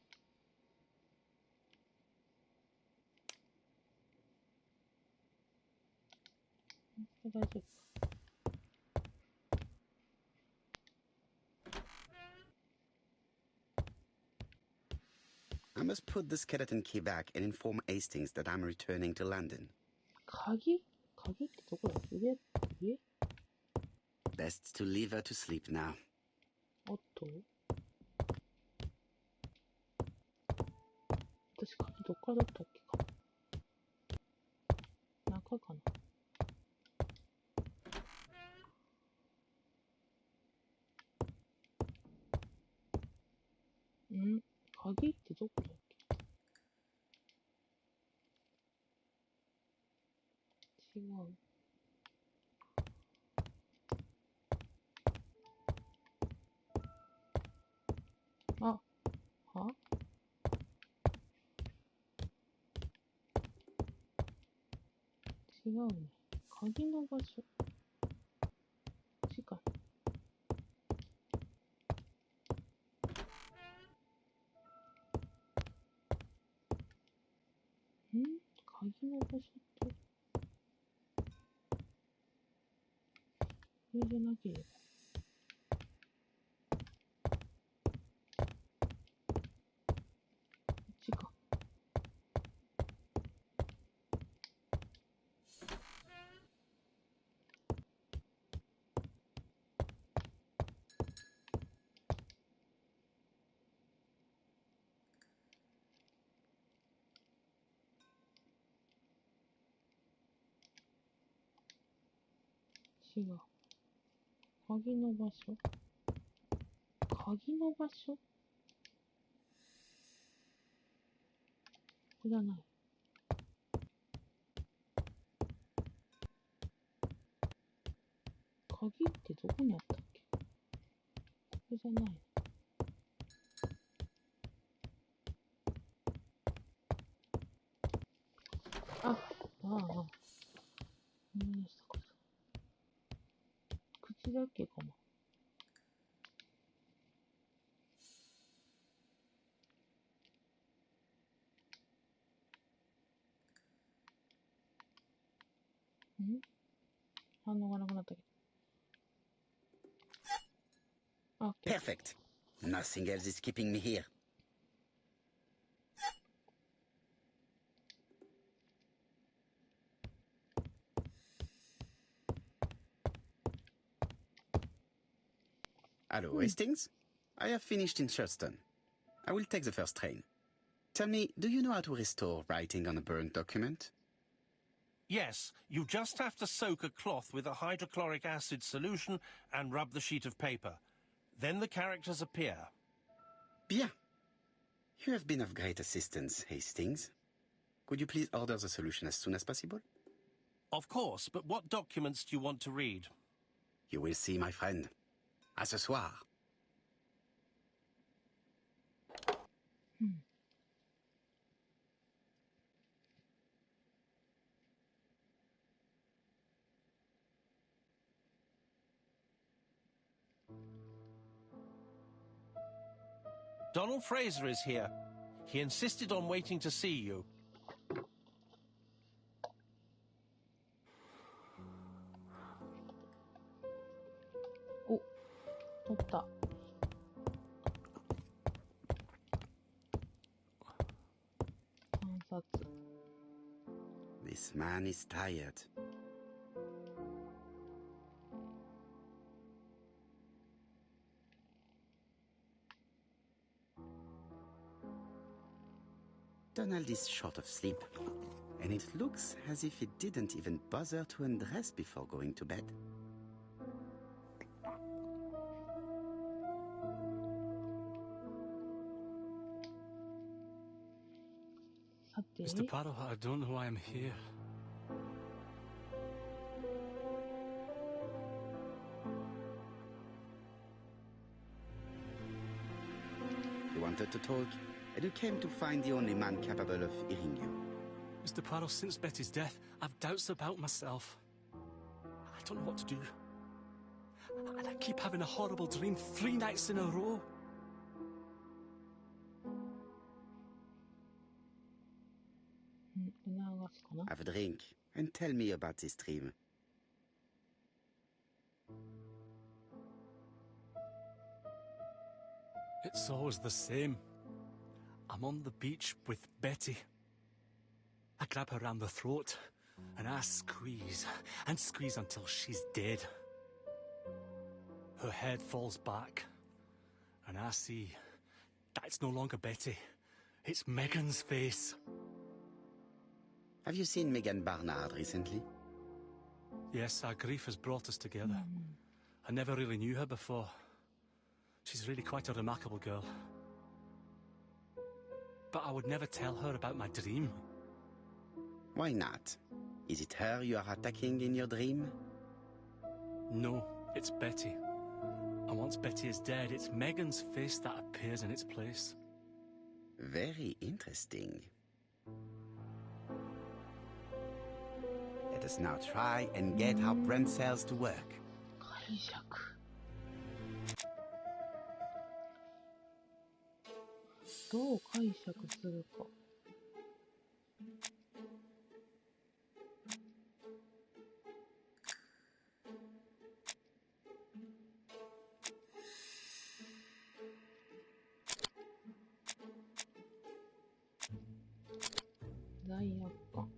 I must put the skeleton key back and inform Hastings that I'm returning to London. 鍵ってどこだ？上？ Best to leave her to sleep now. おっと？私鍵どっからだったっけか？中かな？鍵ってどこだっけ？違う。は？違うね。鍵の場所。こっちかな。鍵の場所って、これじゃなければ。こっちか。違う。鍵の場所。鍵の場所？ここじゃない。鍵ってどこにあったっけ？ここじゃない。あ、ああ、思い出したこと。口だけかな。反応がなくなったけど。Perfect. Nothing else is keeping me here. Hello, Hastings. I have finished in Shurston. I will take the first train. Tell me, do you know how to restore writing on a burnt document? Yes, you just have to soak a cloth with a hydrochloric acid solution and rub the sheet of paper. Then the characters appear. Bien. You have been of great assistance, Hastings. Could you please order the solution as soon as possible? Of course, but what documents do you want to read? You will see, my friend. À ce soir. Donald Fraser is here. He insisted on waiting to see you. Oh, 取った。観察。This man is tired. Donald is short of sleep, and it looks as if he didn't even bother to undress before going to bed. Mr. Parrow, I don't know why I'm here. You wanted to talk, and you came to find the only man capable of hearing you. Mr. Parrow, since Betty's death, I've doubts about myself. I don't know what to do. And I keep having a horrible dream 3 nights in a row. Have a drink, and tell me about this dream. It's always the same. I'm on the beach with Betty. I grab her round the throat, and I squeeze, and squeeze until she's dead. Her head falls back, and I see that it's no longer Betty. It's Megan's face. Have you seen Megan Barnard recently? Yes, our grief has brought us together. I never really knew her before. She's really quite a remarkable girl. But I would never tell her about my dream. Why not? Is it her you are attacking in your dream? No, it's Betty. And once Betty is dead, it's Megan's face that appears in its place. Very interesting. Let us now try and get our brain cells to work. 解釈。どう解釈するか。罪悪感。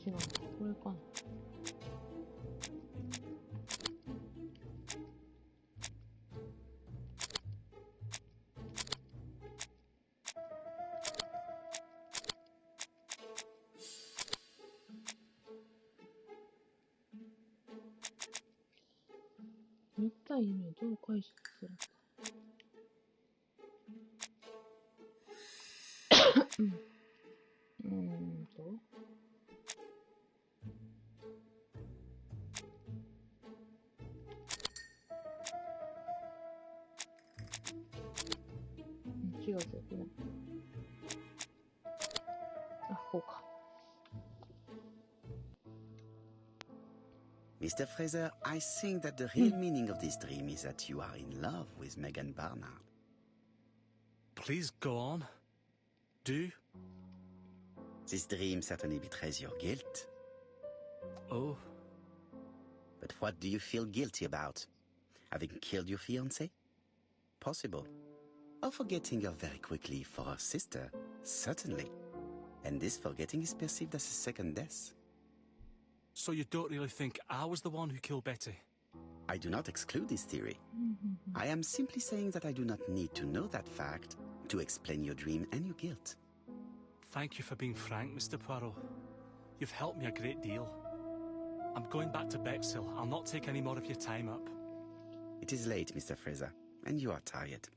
違う、これかな。見たい夢をどう解釈するか。違うぞ、これ。あ、こうか。Mr. Fraser, I think that the real meaning of this dream is that you are in love with Megan Barnard. Please go on. Do. This dream certainly betrays your guilt. Oh. But what do you feel guilty about? Having killed your fiancé? Possible. Or forgetting her very quickly for her sister? Certainly. And this forgetting is perceived as a second death. So you don't really think I was the one who killed Betty? I do not exclude this theory. I am simply saying that I do not need to know that fact to explain your dream and your guilt. Thank you for being frank, Mr. Poirot. You've helped me a great deal. I'm going back to Bexhill. I'll not take any more of your time up. It is late, Mr. Fraser, and you are tired.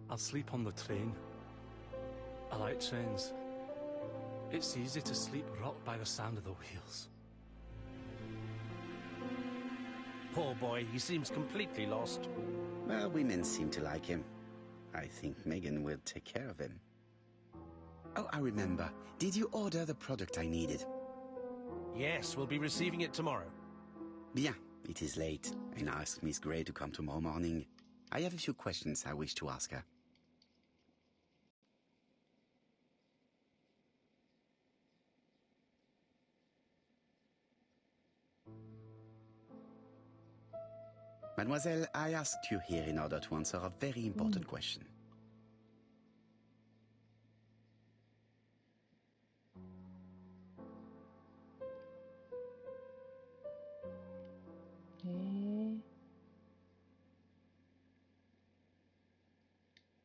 I'll sleep on the train. I like trains. It's easy to sleep rocked by the sound of the wheels. Poor boy, he seems completely lost. Well, women seem to like him. I think Megan will take care of him. Oh, I remember. Did you order the product I needed? Yes, we'll be receiving it tomorrow. Bien, it is late, and I asked Miss Gray to come tomorrow morning. I have a few questions I wish to ask her. Mademoiselle, I asked you here in order to answer a very important question.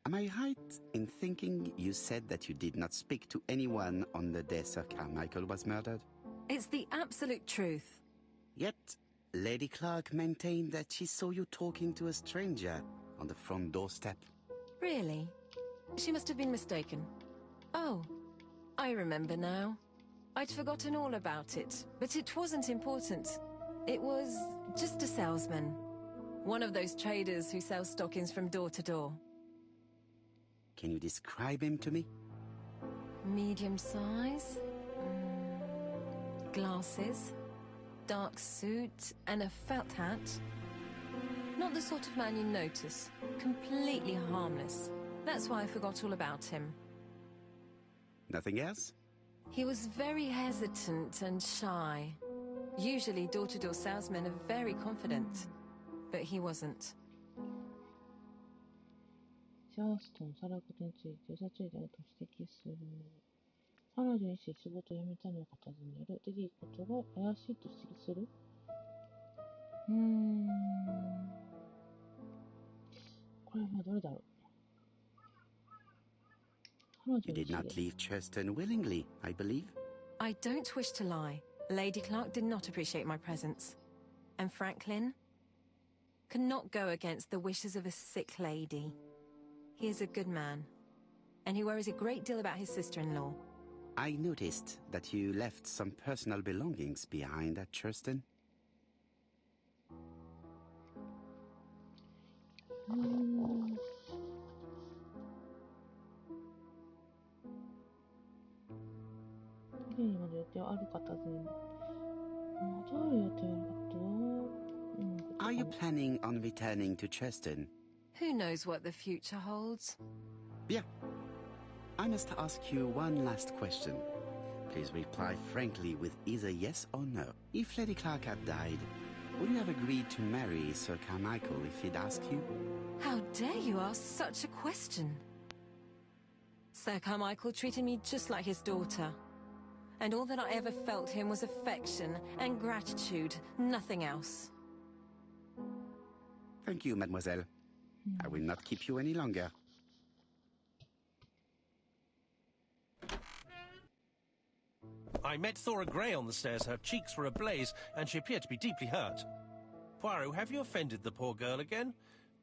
Am I right in thinking you said that you did not speak to anyone on the day Sir Carmichael was murdered? It's the absolute truth. Yet, Lady Clark maintained that she saw you talking to a stranger on the front doorstep. Really? She must have been mistaken. Oh, I remember now. I'd forgotten all about it, but it wasn't important. It was just a salesman. One of those traders who sell stockings from door to door. Can you describe him to me? Medium size, glasses, dark suit, and a felt hat. Not the sort of man you notice. Completely harmless. That's why I forgot all about him. Nothing else? He was very hesitant and shy. Usually door-to-door salesmen are very confident, but he wasn't. シャーストン、さらうことについて嘘ついてあると指摘する。彼女に仕事を辞めたのか尋ねる。デディことが怪しいと指摘する。これはどれだろう。彼女 You に did not 知り leave Churston willingly, I believe. I don't wish to lie. Lady Clark did not appreciate my presence. And Franklin cannot go against the wishes of a sick lady. He is a good man, and he worries a great deal about his sister-in-law. I noticed that you left some personal belongings behind at Churston. トイレにまで予定はある方ずに戻る予定はどう、Are you planning on returning to Churston? Who knows what the future holds? Bien. I must ask you one last question. Please reply frankly with either yes or no. If Lady Clark had died, would you have agreed to marry Sir Carmichael if he'd asked you? How dare you ask such a question? Sir Carmichael treated me just like his daughter. And all that I ever felt him was affection and gratitude, nothing else. Thank you, mademoiselle. I will not keep you any longer. I met Thora Grey on the stairs. Her cheeks were ablaze, and she appeared to be deeply hurt. Poirot, have you offended the poor girl again?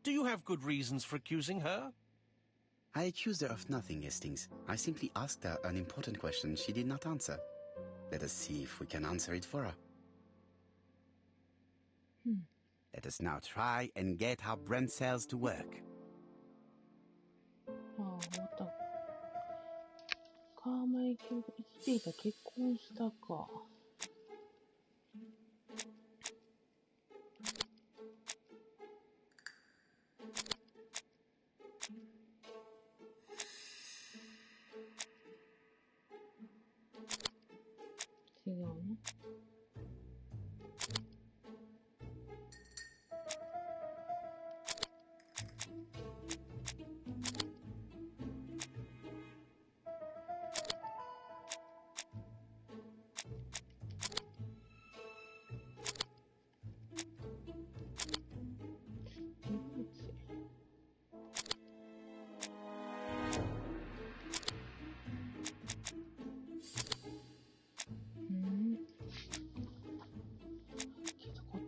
Do you have good reasons for accusing her? I accused her of nothing, Hastings. I simply asked her an important question she did not answer. Let us see if we can answer it for her. Let us now try and get our brain cells to work. ああ、終わった。カーマイケルとスピーが結婚したか。違うね。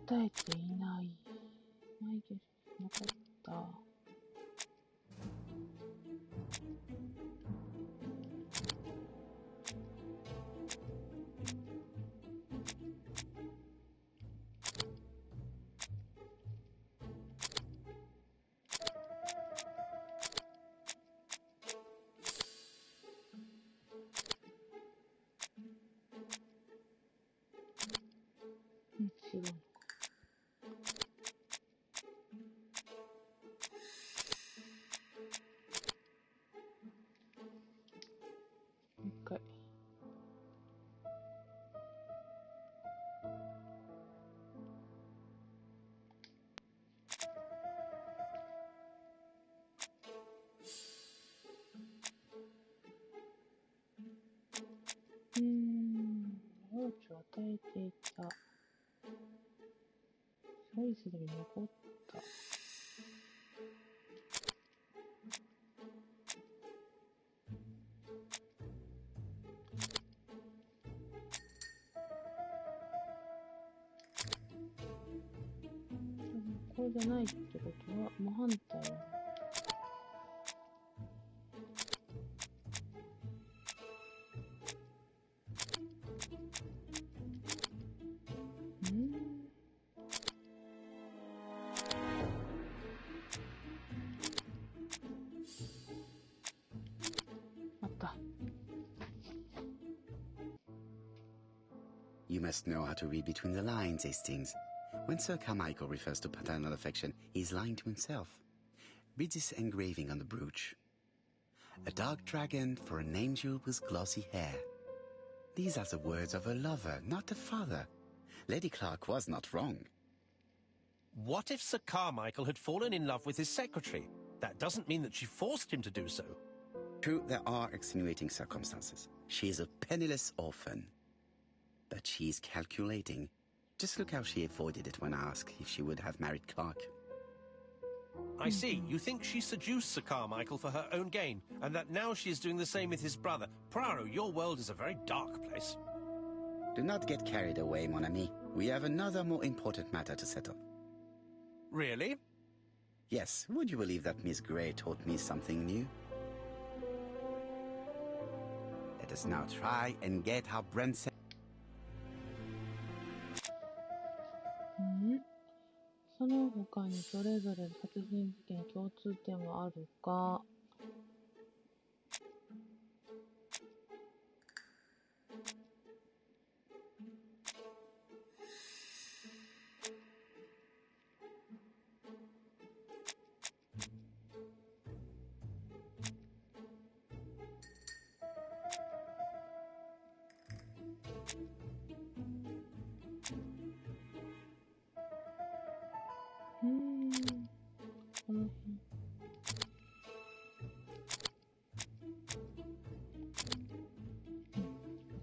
答えていない。マイケル、残った。違うのか。もう一回。命を与えていた。処理するに残った。これじゃないってことは真反対。あった。You must know how to read between the lines, Hastings. When Sir Carmichael refers to paternal affection, he's lying to himself. Read this engraving on the brooch. A dark dragon for an angel with glossy hair. These are the words of a lover, not a father. Lady Clark was not wrong. What if Sir Carmichael had fallen in love with his secretary? That doesn't mean that she forced him to do so. True, there are extenuating circumstances. She is a penniless orphan. But she's calculating. Just look how she avoided it when asked if she would have married Clark. I see. You think she seduced Sir Carmichael for her own gain, and that now she is doing the same with his brother. Poirot, your world is a very dark place. Do not get carried away, mon ami. We have another more important matter to settle. Really? Yes, would you believe that Miss Grey taught me something new? Let us now try and get how Brent said. その他にそれぞれ殺人事件共通点はあるか。この辺。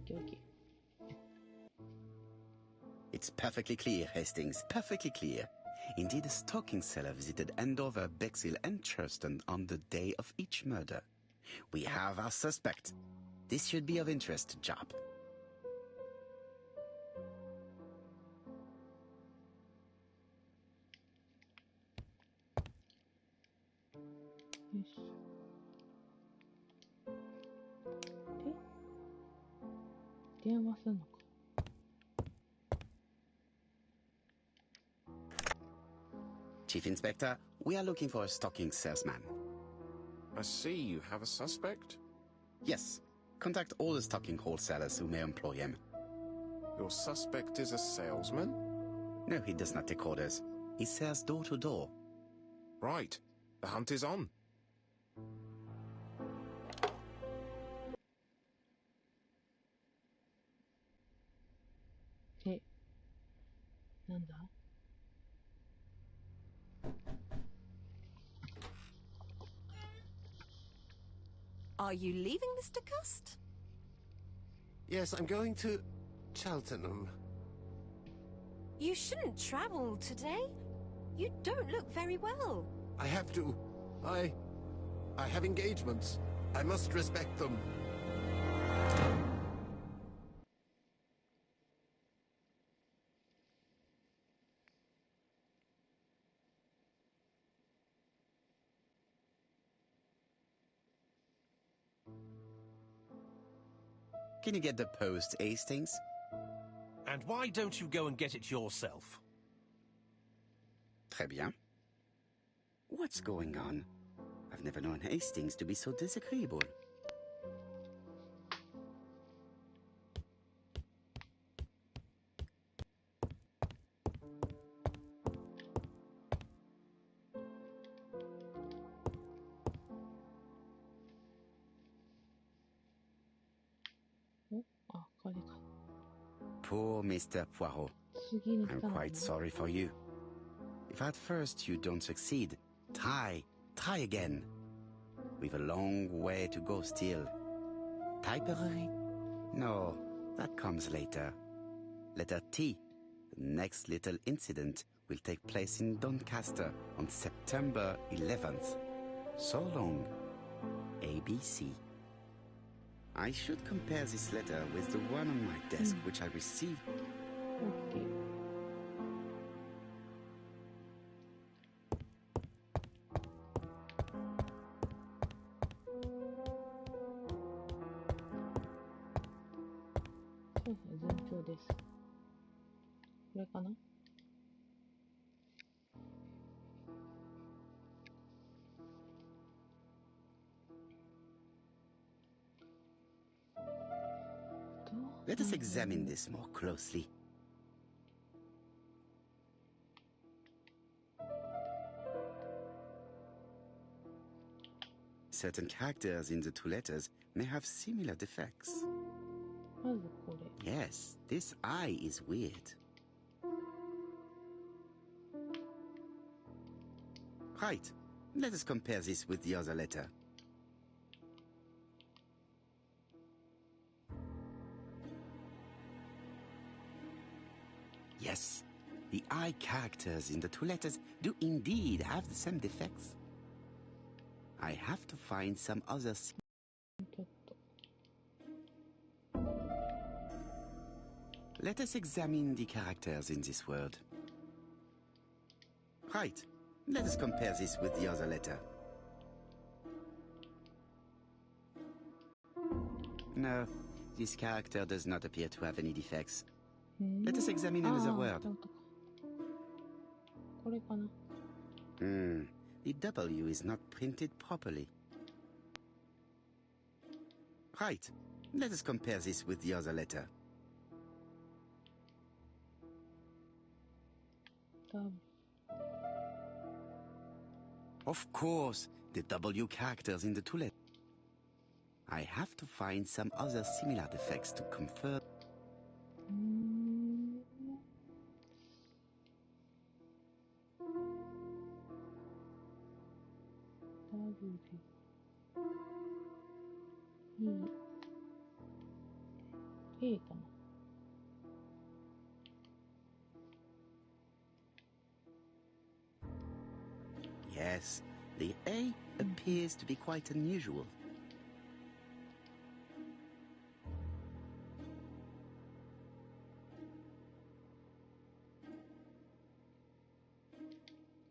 OK。 It's perfectly clear, Hastings. Perfectly clear. Indeed, a stocking seller visited Andover, Bexhill, and Churston on the day of each murder. We have our suspect. This should be of interest to Job. よし。で、電話するのか。Chief Inspector, we are looking for a stocking salesman. I see you have a suspect. Yes. Contact all the stocking wholesalers who may employ him. Your suspect is a salesman? No, he does not take orders. He sells door to door. Right. The hunt is on. なんだ？ Are you leaving, Mr. Cust? Yes, I'm going to Cheltenham. You shouldn't travel today. You don't look very well. I have to. I have engagements. I must respect them. Can you get the post, Hastings? And why don't you go and get it yourself? Très bien. What's going on? I've never known Hastings to be so disagreeable. Poor Mr. Poirot. I'm quite sorry for you. If at first you don't succeed, try again. We've a long way to go still. Typery? No, that comes later. Letter T. The next little incident will take place in Doncaster on September 11th. So long, ABC. I should compare this letter with the one on my desk which I received. OK。 そうですね、順調です。これかな？Let us examine this more closely. Certain characters in the two letters may have similar defects. まずこれ。 Yes, this I is weird. Right. Let us compare this with the other letter. Yes, the I characters in the two letters do indeed have the same defects. I have to find some other... ちょっと Let us examine the characters in this word. Right. Let us compare this with the other letter. No, this character does not appear to have any defects. Let us examine another word. これかな The W is not printed properly. Right. Let us compare this with the other letter. Of course, the W characters in the two letters. I have to find some other similar defects to confirm. A かな Yes, the A appears to be quite unusual.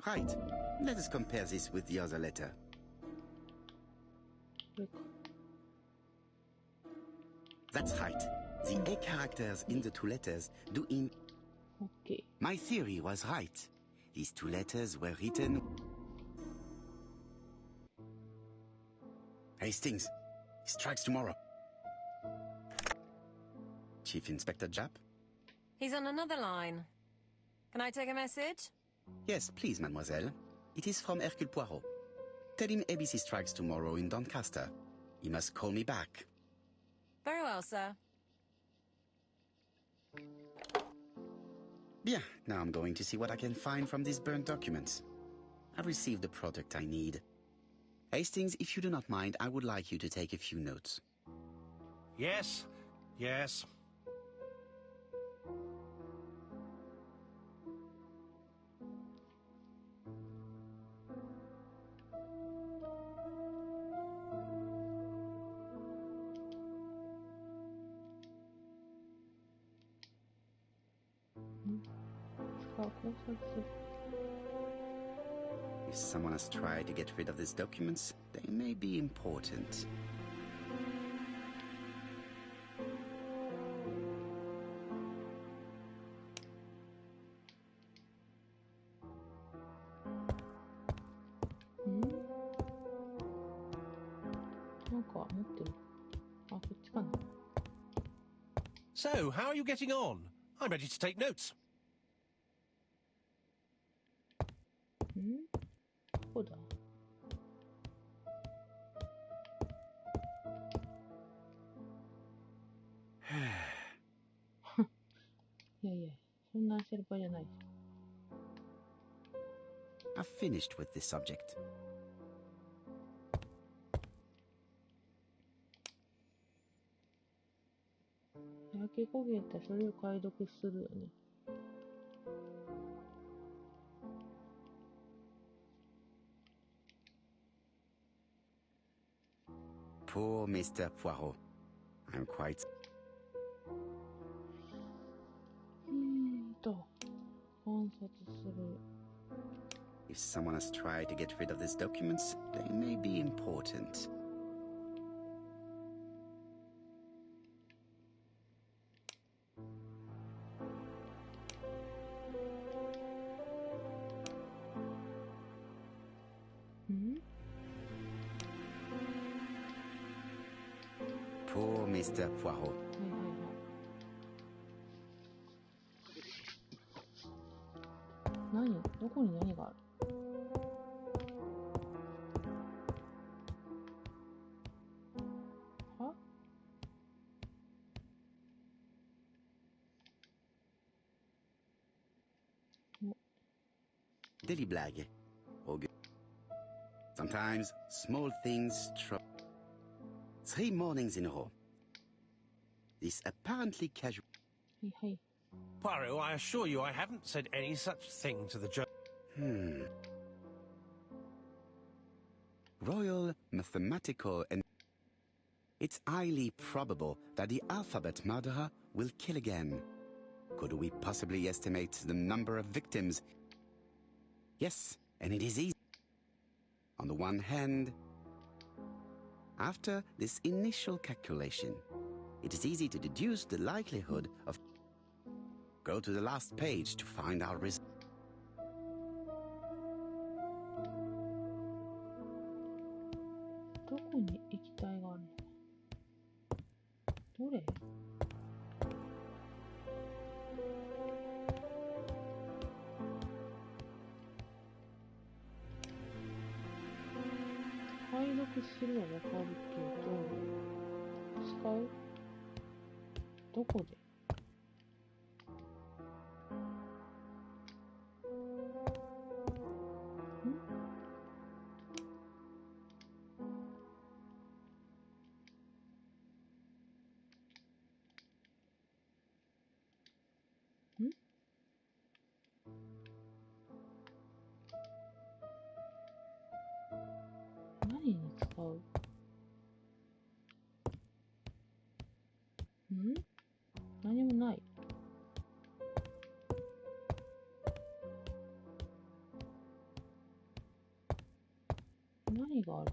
Right. Let us compare this with the other letter. これか That's right. The A characters in the two letters do in... OK My theory was right. These two letters were written... Hastings, he strikes tomorrow. Chief Inspector Japp? He's on another line. Can I take a message? Yes, please, mademoiselle. It is from Hercule Poirot. Tell him ABC strikes tomorrow in Doncaster. He must call me back. Very well, sir. Bien, now I'm going to see what I can find from these burnt documents. I've received the product I need. Hastings, if you do not mind, I would like you to take a few notes. Yes, yes. If someone has tried to get rid of these documents, they may be important. So, how are you getting on? I'm ready to take notes. ここだいやいや、そんな焦る場合じゃない。 I've finished with this subject. 焼け焦げてそれを解読するよね。Poor Mr. Poirot. I'm quite... 観察する。 If someone has tried to get rid of these documents, they may be important. Poor Mr. Poirot. 何？どこに何がある？は？ Daily blag. Sometimes small things trouble. 3 mornings in a row. This apparently casual. はいはい。Poirot, I assure you I haven't said any such thing to the judge. Royal mathematical and it's highly probable that the alphabet murderer will kill again. Could we possibly estimate the number of victims? Yes, and it is easy. On the one hand, after this initial calculation, it is easy to deduce the likelihood of... Go to the last page to find our result. どこに液体があるの？どれ？解読するはわかるけど、使う？どこで？何に使う？何もない。何がある？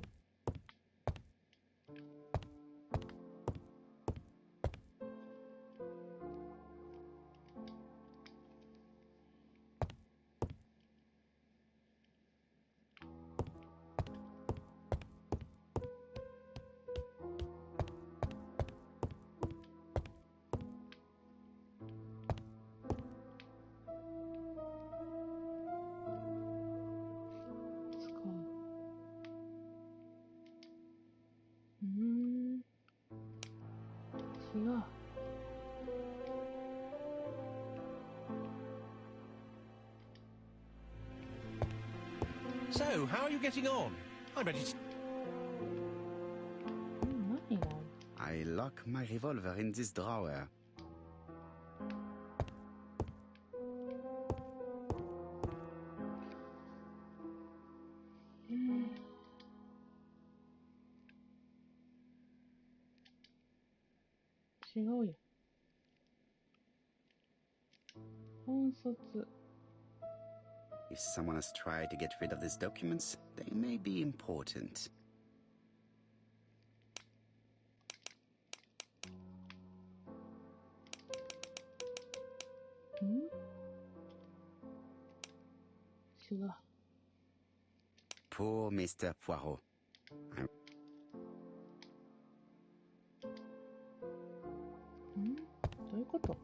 違う。So, how are you getting on? I'm ready to... 何がある？ I lock my revolver in this drawer.違うよ。本卒。If someone has tried to get rid of these documents, they may be important. Poor Mr. Poirot. どういうこと？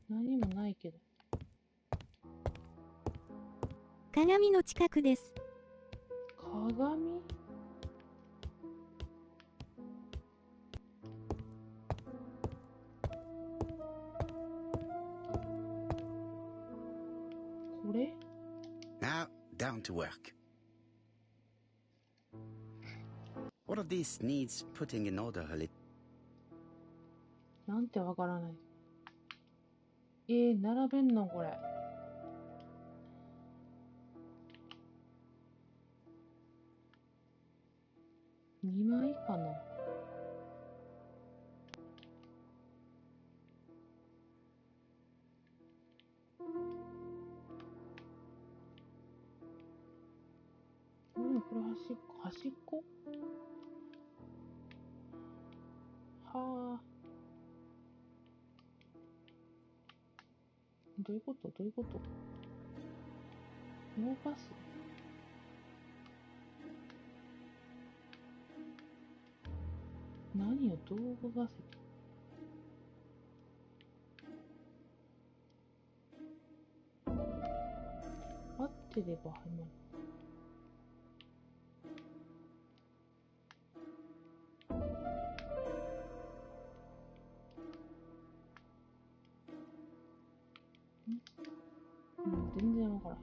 何もないけど。鏡の近くです。鏡？これ？ Now, down to work. What of this needs putting in order a little? なんてわからない。並べんのこれ。2枚かな。これ端っこ？端っこ？はあ。どういうこと？どういうこと？動かす？何をどう動かせと？合ってればはまる。全然わからん。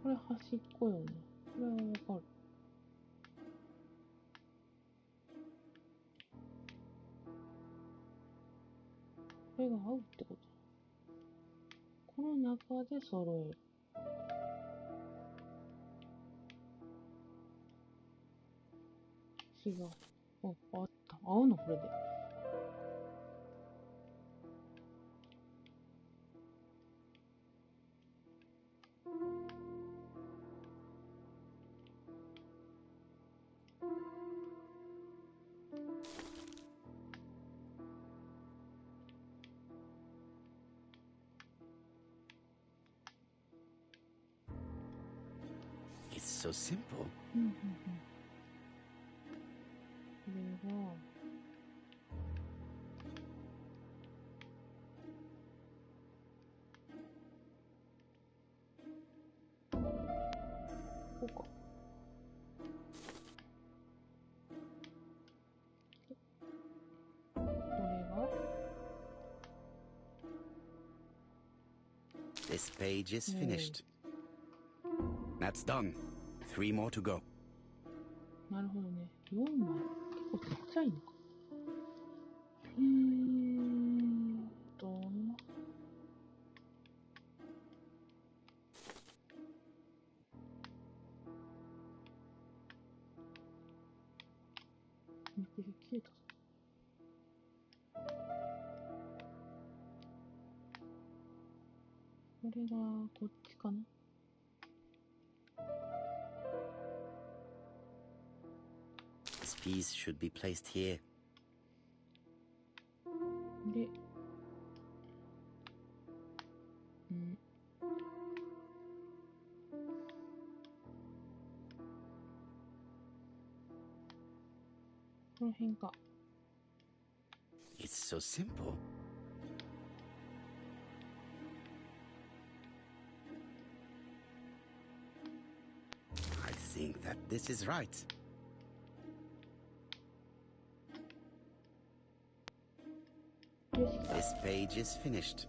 これ端っこよね。これはわかる。れが合うってこと。この中で揃える。違う。あった。合うのこれで。It's so simple. うんうんうん。これが、こうか。これが、This page is finished. That's done. 3 more to go. なるほどね。4枚。結構ちっちゃいのか。と、消えた。これがこっちかな。This piece should be placed here. で、この辺か。It's so simple. I think that this is right. よし、来た。 This page is finished.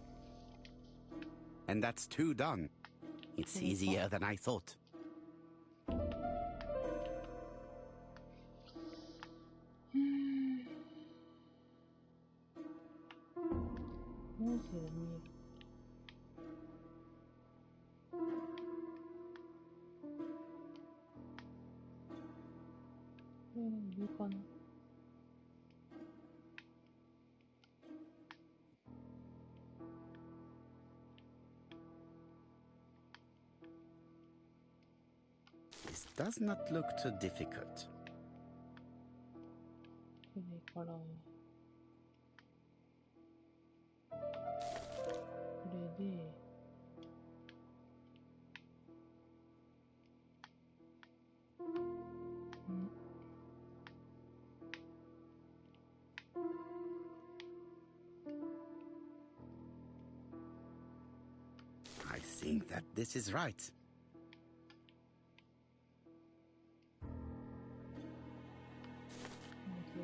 And that's 2 done. It's easier than I thought. 文字が見える。これが上かな。This does not look too difficult. それから、これで、I think that this is right. まず、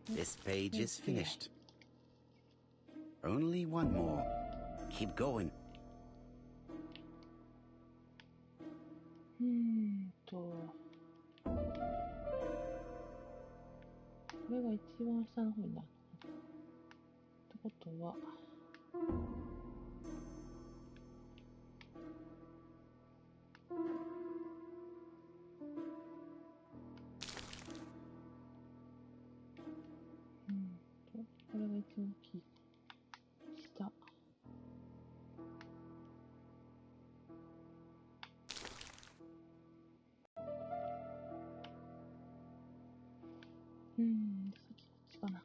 This page is finished. Only 1 more. Keep going. これが一番下の方になる。ってことは、これが一番大きい。下。先こっちかな。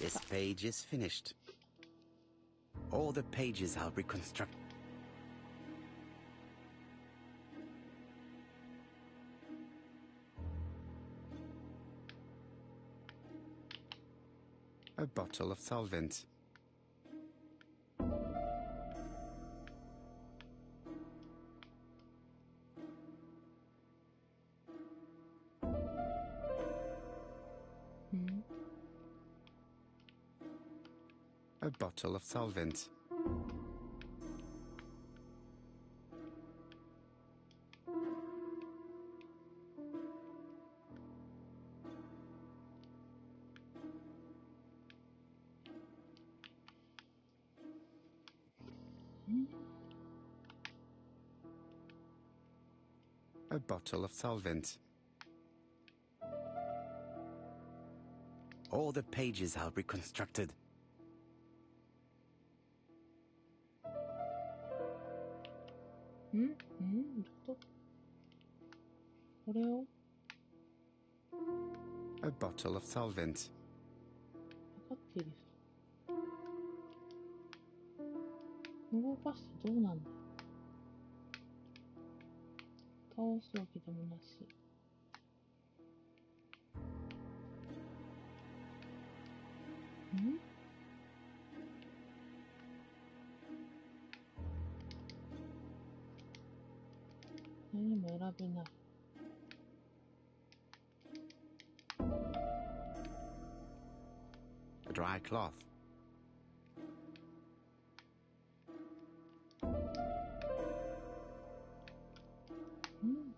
This page is finished. All the pages are reconstructed. A bottle of solvent. A bottle of solvent. A bottle of solvent. All the pages are reconstructed. これを A bottle of solvent. 分かっている。動かすとどうなんだ。倒すわけでもなし。何も選べない。A dry cloth.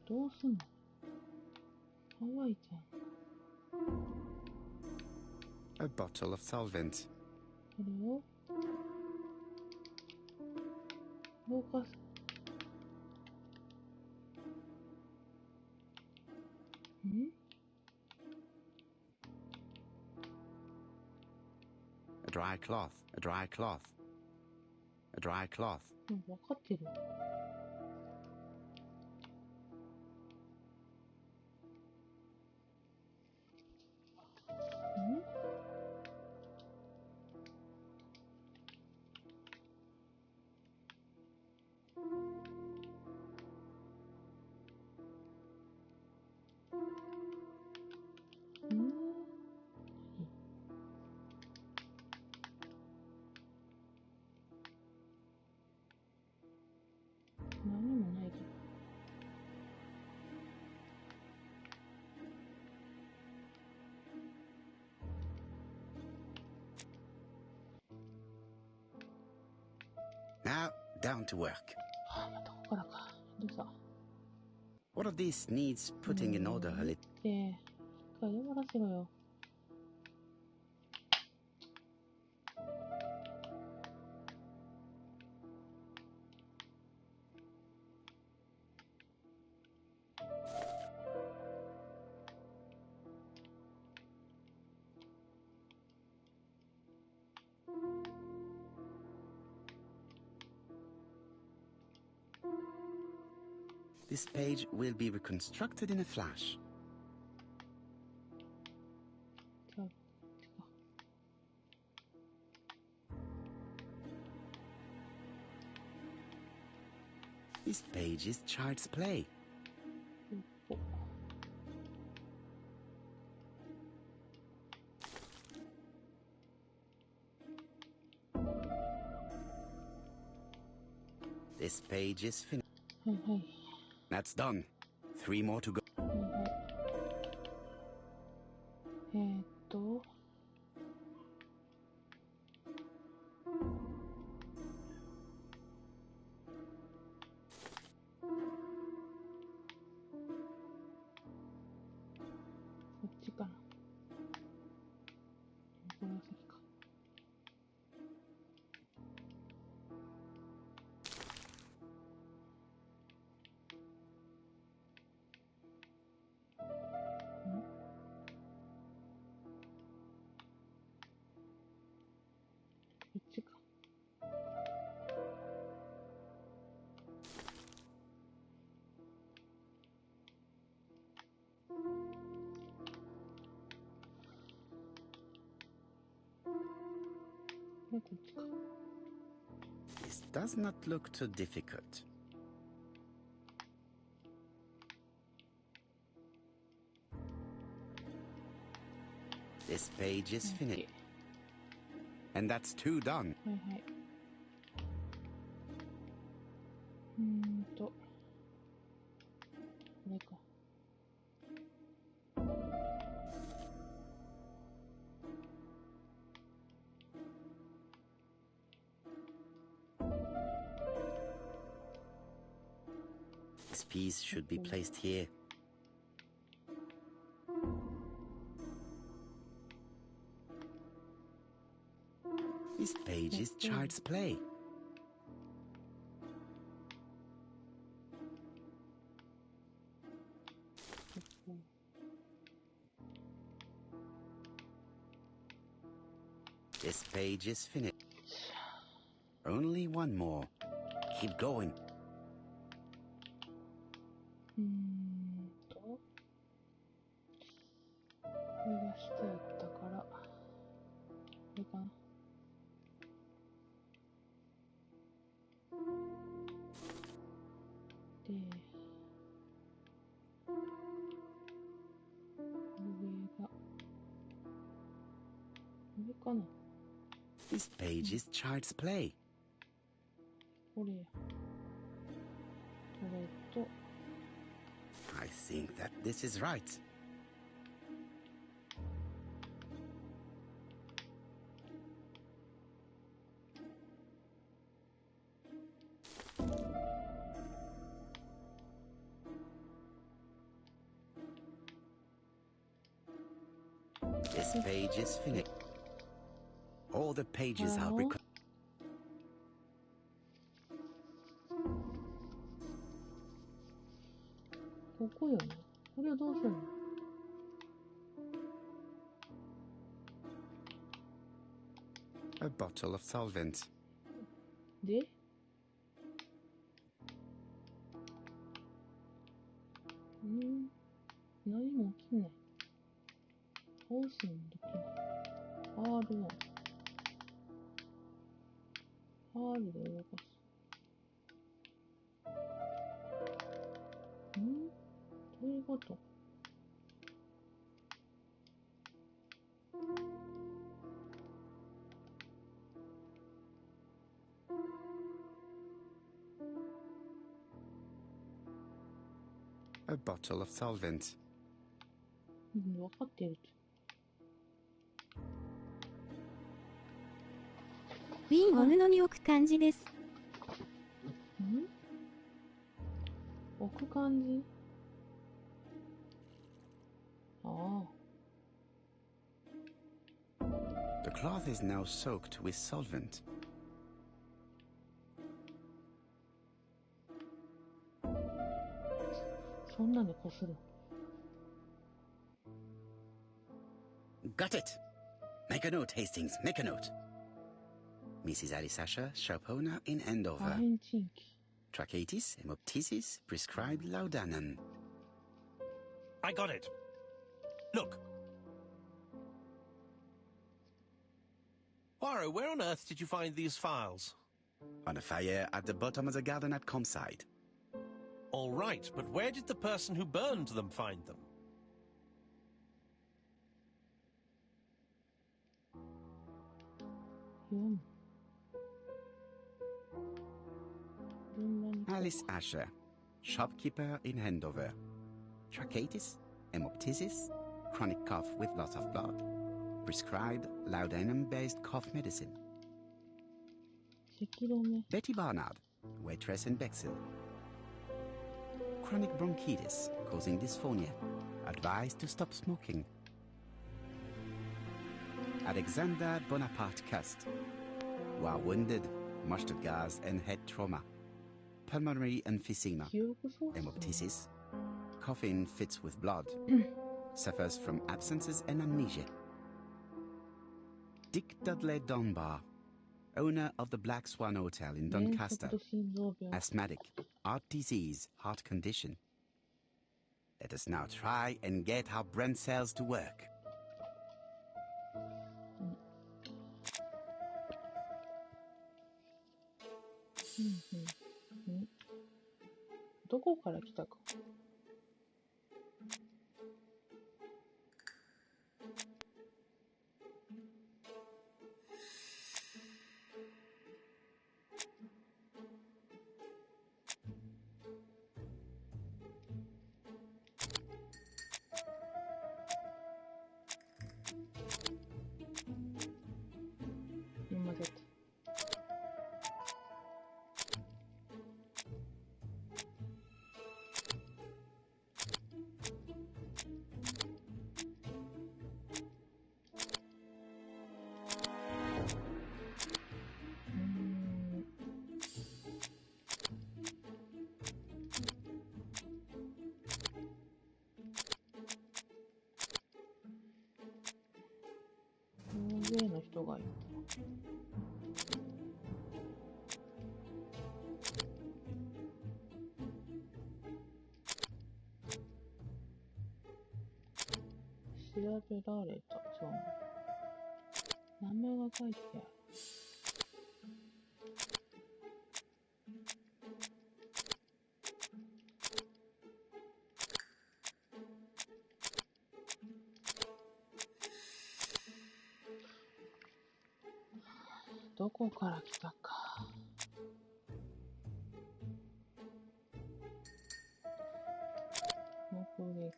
どうすんの？乾いちゃう。A bottle of solvent. これを動かす。A dry cloth. A dry cloth. A dry cloth. 分かってる。何もないけど。Now, down to work. またここからか。どうさ。What of this needs putting in order a little? 一回終わらせろよ。This page will be reconstructed in a flash. じゃあ This page is child's play. お This page is finished. はいはい。 That's done. 3 more to go. はいはい。こっちかな。これは先か。こっちか。こっちか。 This does not look too difficult. This page is finished. And that's 2 done. はいはい。これか。piece should be placed here. This page is child's play. This page is finished. Only one more. Keep going. これが下やったから、これかな。で、上かな。This page is child's play. これや。これと、I think that this is right. This page is finished. All the pages are recorded. ここよね。これはどうするの？A bottle of solvent. で、何も起きない。倒すのもできない。R1。R で動かす。どういうこと？A bottle of solvent. 分かってる。瓶を布に置く感じです。置く感じ？ああ。The cloth is now soaked with solvent. そんなんでこする。Got it! Make a note, Hastings, make a note. Mrs. Alisasha, shop owner in 破 Andover. 片チンキ。 Tracheitis, hemoptysis, prescribed laudanum. I got it. Look. Poirot, where on earth did you find these files? On a fire at the bottom of the garden at Comside. All right, but where did the person who burned them find them? 順番に。 Alice Asher, shopkeeper in Andover. Tracheitis, hemoptysis, chronic cough with loss of blood. Prescribed laudanum-based cough medicine. 赤色目。 Betty Barnard, waitress in Bexhill. Chronic bronchitis causing dysphonia. Advised to stop smoking. Alexander Bonaparte Cust. While wounded, mustard gas and head trauma. Pulmonary emphysema. 記憶喪失。 Hemoptysis. Coughing fits with blood. Suffers from absences and amnesia. Dick Dudley Dunbar, owner of the Black Swan Hotel in 遠 Doncaster. 足と心臓病。 Asthmatic, heart disease, heart condition. Let us now try and get our brain cells to work. どこから来たか。混ぜて。調べられた。そう。名前が書いてある。どこから来たか。目撃。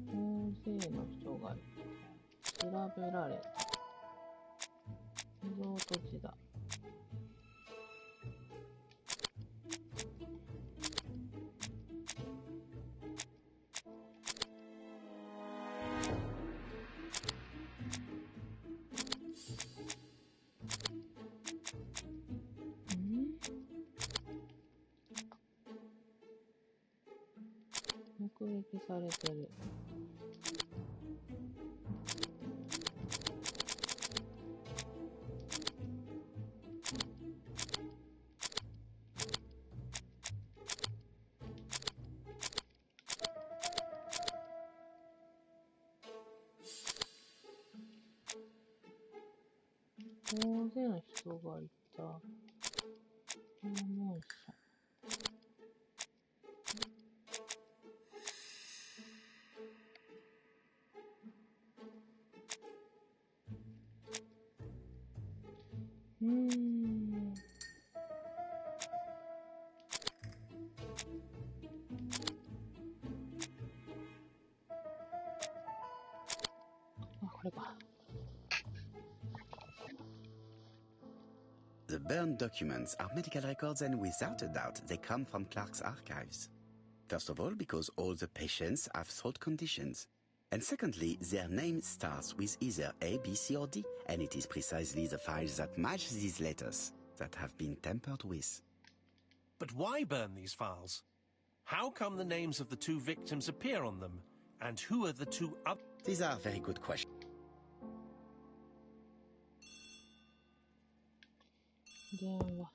大勢の人がいた。調べられた。リゾート地だ。目撃されてる。大勢の人がいた。訪問者。これか。The burned documents are medical records, and without a doubt, they come from Clark's archives. First of all, because all the patients have throat conditions. And secondly, their name starts with either A, B, C, or D, and it is precisely the files that match these letters that have been tampered with. But why burn these files? How come the names of the two victims appear on them? And who are the two other... These are very good questions. 電話。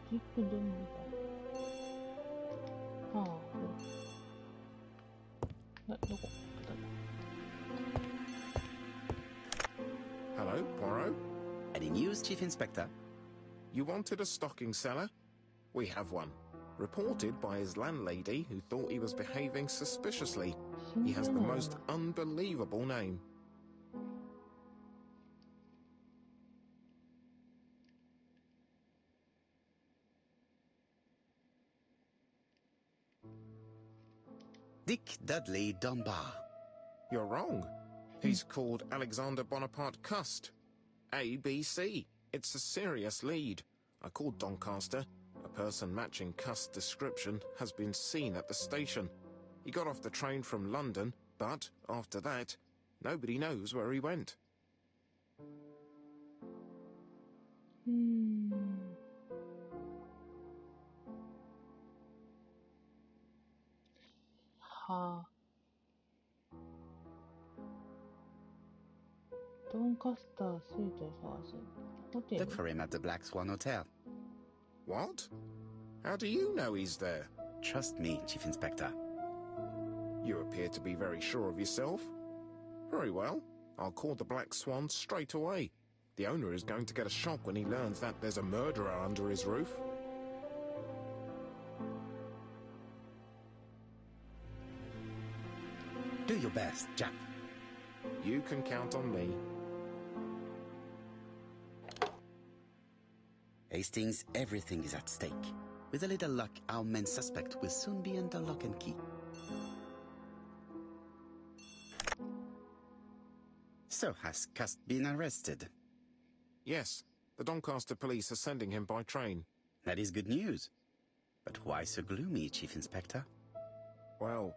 ジップどんなだ。ああ、どこ？ Hello, Poirot. Any news, Chief Inspector? You wanted a stocking seller? We have one. Reported by his landlady who thought he was behaving suspiciously. He has the most unbelievable name. Dick Dudley Dunbar. You're wrong. He's called Alexander Bonaparte Cust. ABC. It's a serious lead. I called Doncaster. A person matching Cust's description has been seen at the station. He got off the train from London, but after that, nobody knows where he went. Doncasterスイートを探す。ホテル。 Look for him at the Black Swan Hotel. What? How do you know he's there? Trust me, Chief Inspector. You appear to be very sure of yourself. Very well. I'll call the Black Swan straight away. The owner is going to get a shock when he learns that there's a murderer under his roof. Do your best, Jack. You can count on me. Hastings, everything is at stake. With a little luck, our main suspect will soon be under lock and key. So, has Cust been arrested? Yes, the Doncaster police are sending him by train. That is good news. But why so gloomy, Chief Inspector? Well,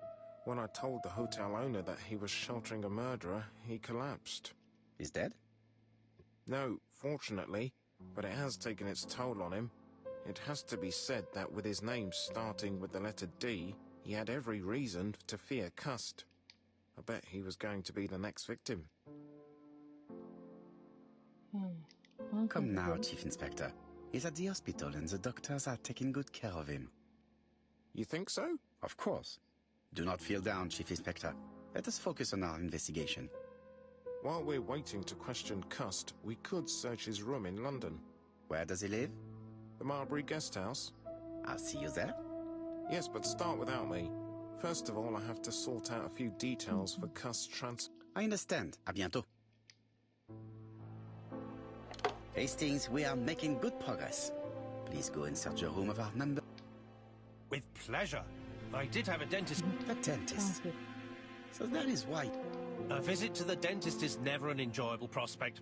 When I told the hotel owner that he was sheltering a murderer, he collapsed. He's dead? No, fortunately, but it has taken its toll on him. It has to be said that with his name starting with the letter D, he had every reason to fear Cust. I bet he was going to be the next victim. Come now, Chief Inspector. He's at the hospital and the doctors are taking good care of him. You think so? Of course. Do not feel down, Chief Inspector. Let us focus on our investigation. While we're waiting to question Cust, we could search his room in London. Where does he live? The Marbury Guest House. I'll see you there. Yes, but start without me. First of all, I have to sort out a few details for Cust's transfer. I understand. À bientôt. Hastings, we are making good progress. Please go and search the room of our number. With pleasure. I did have a dentist. The dentist. So that is why. A visit to the dentist is never an enjoyable prospect.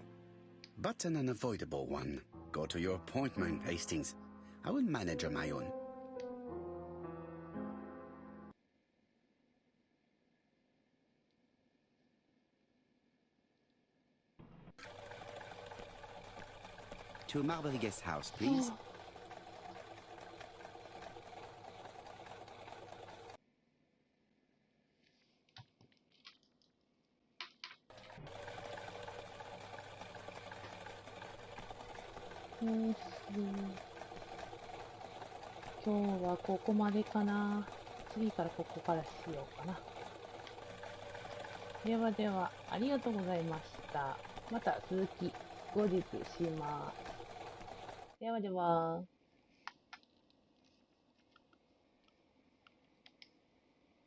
But an unavoidable one. Go to your appointment, Hastings. I will manage on my own. To Marbury Guest House, please.よし。今日はここまでかな。次からここからしようかな。ではでは、ありがとうございました。また続き、後日します。ではでは。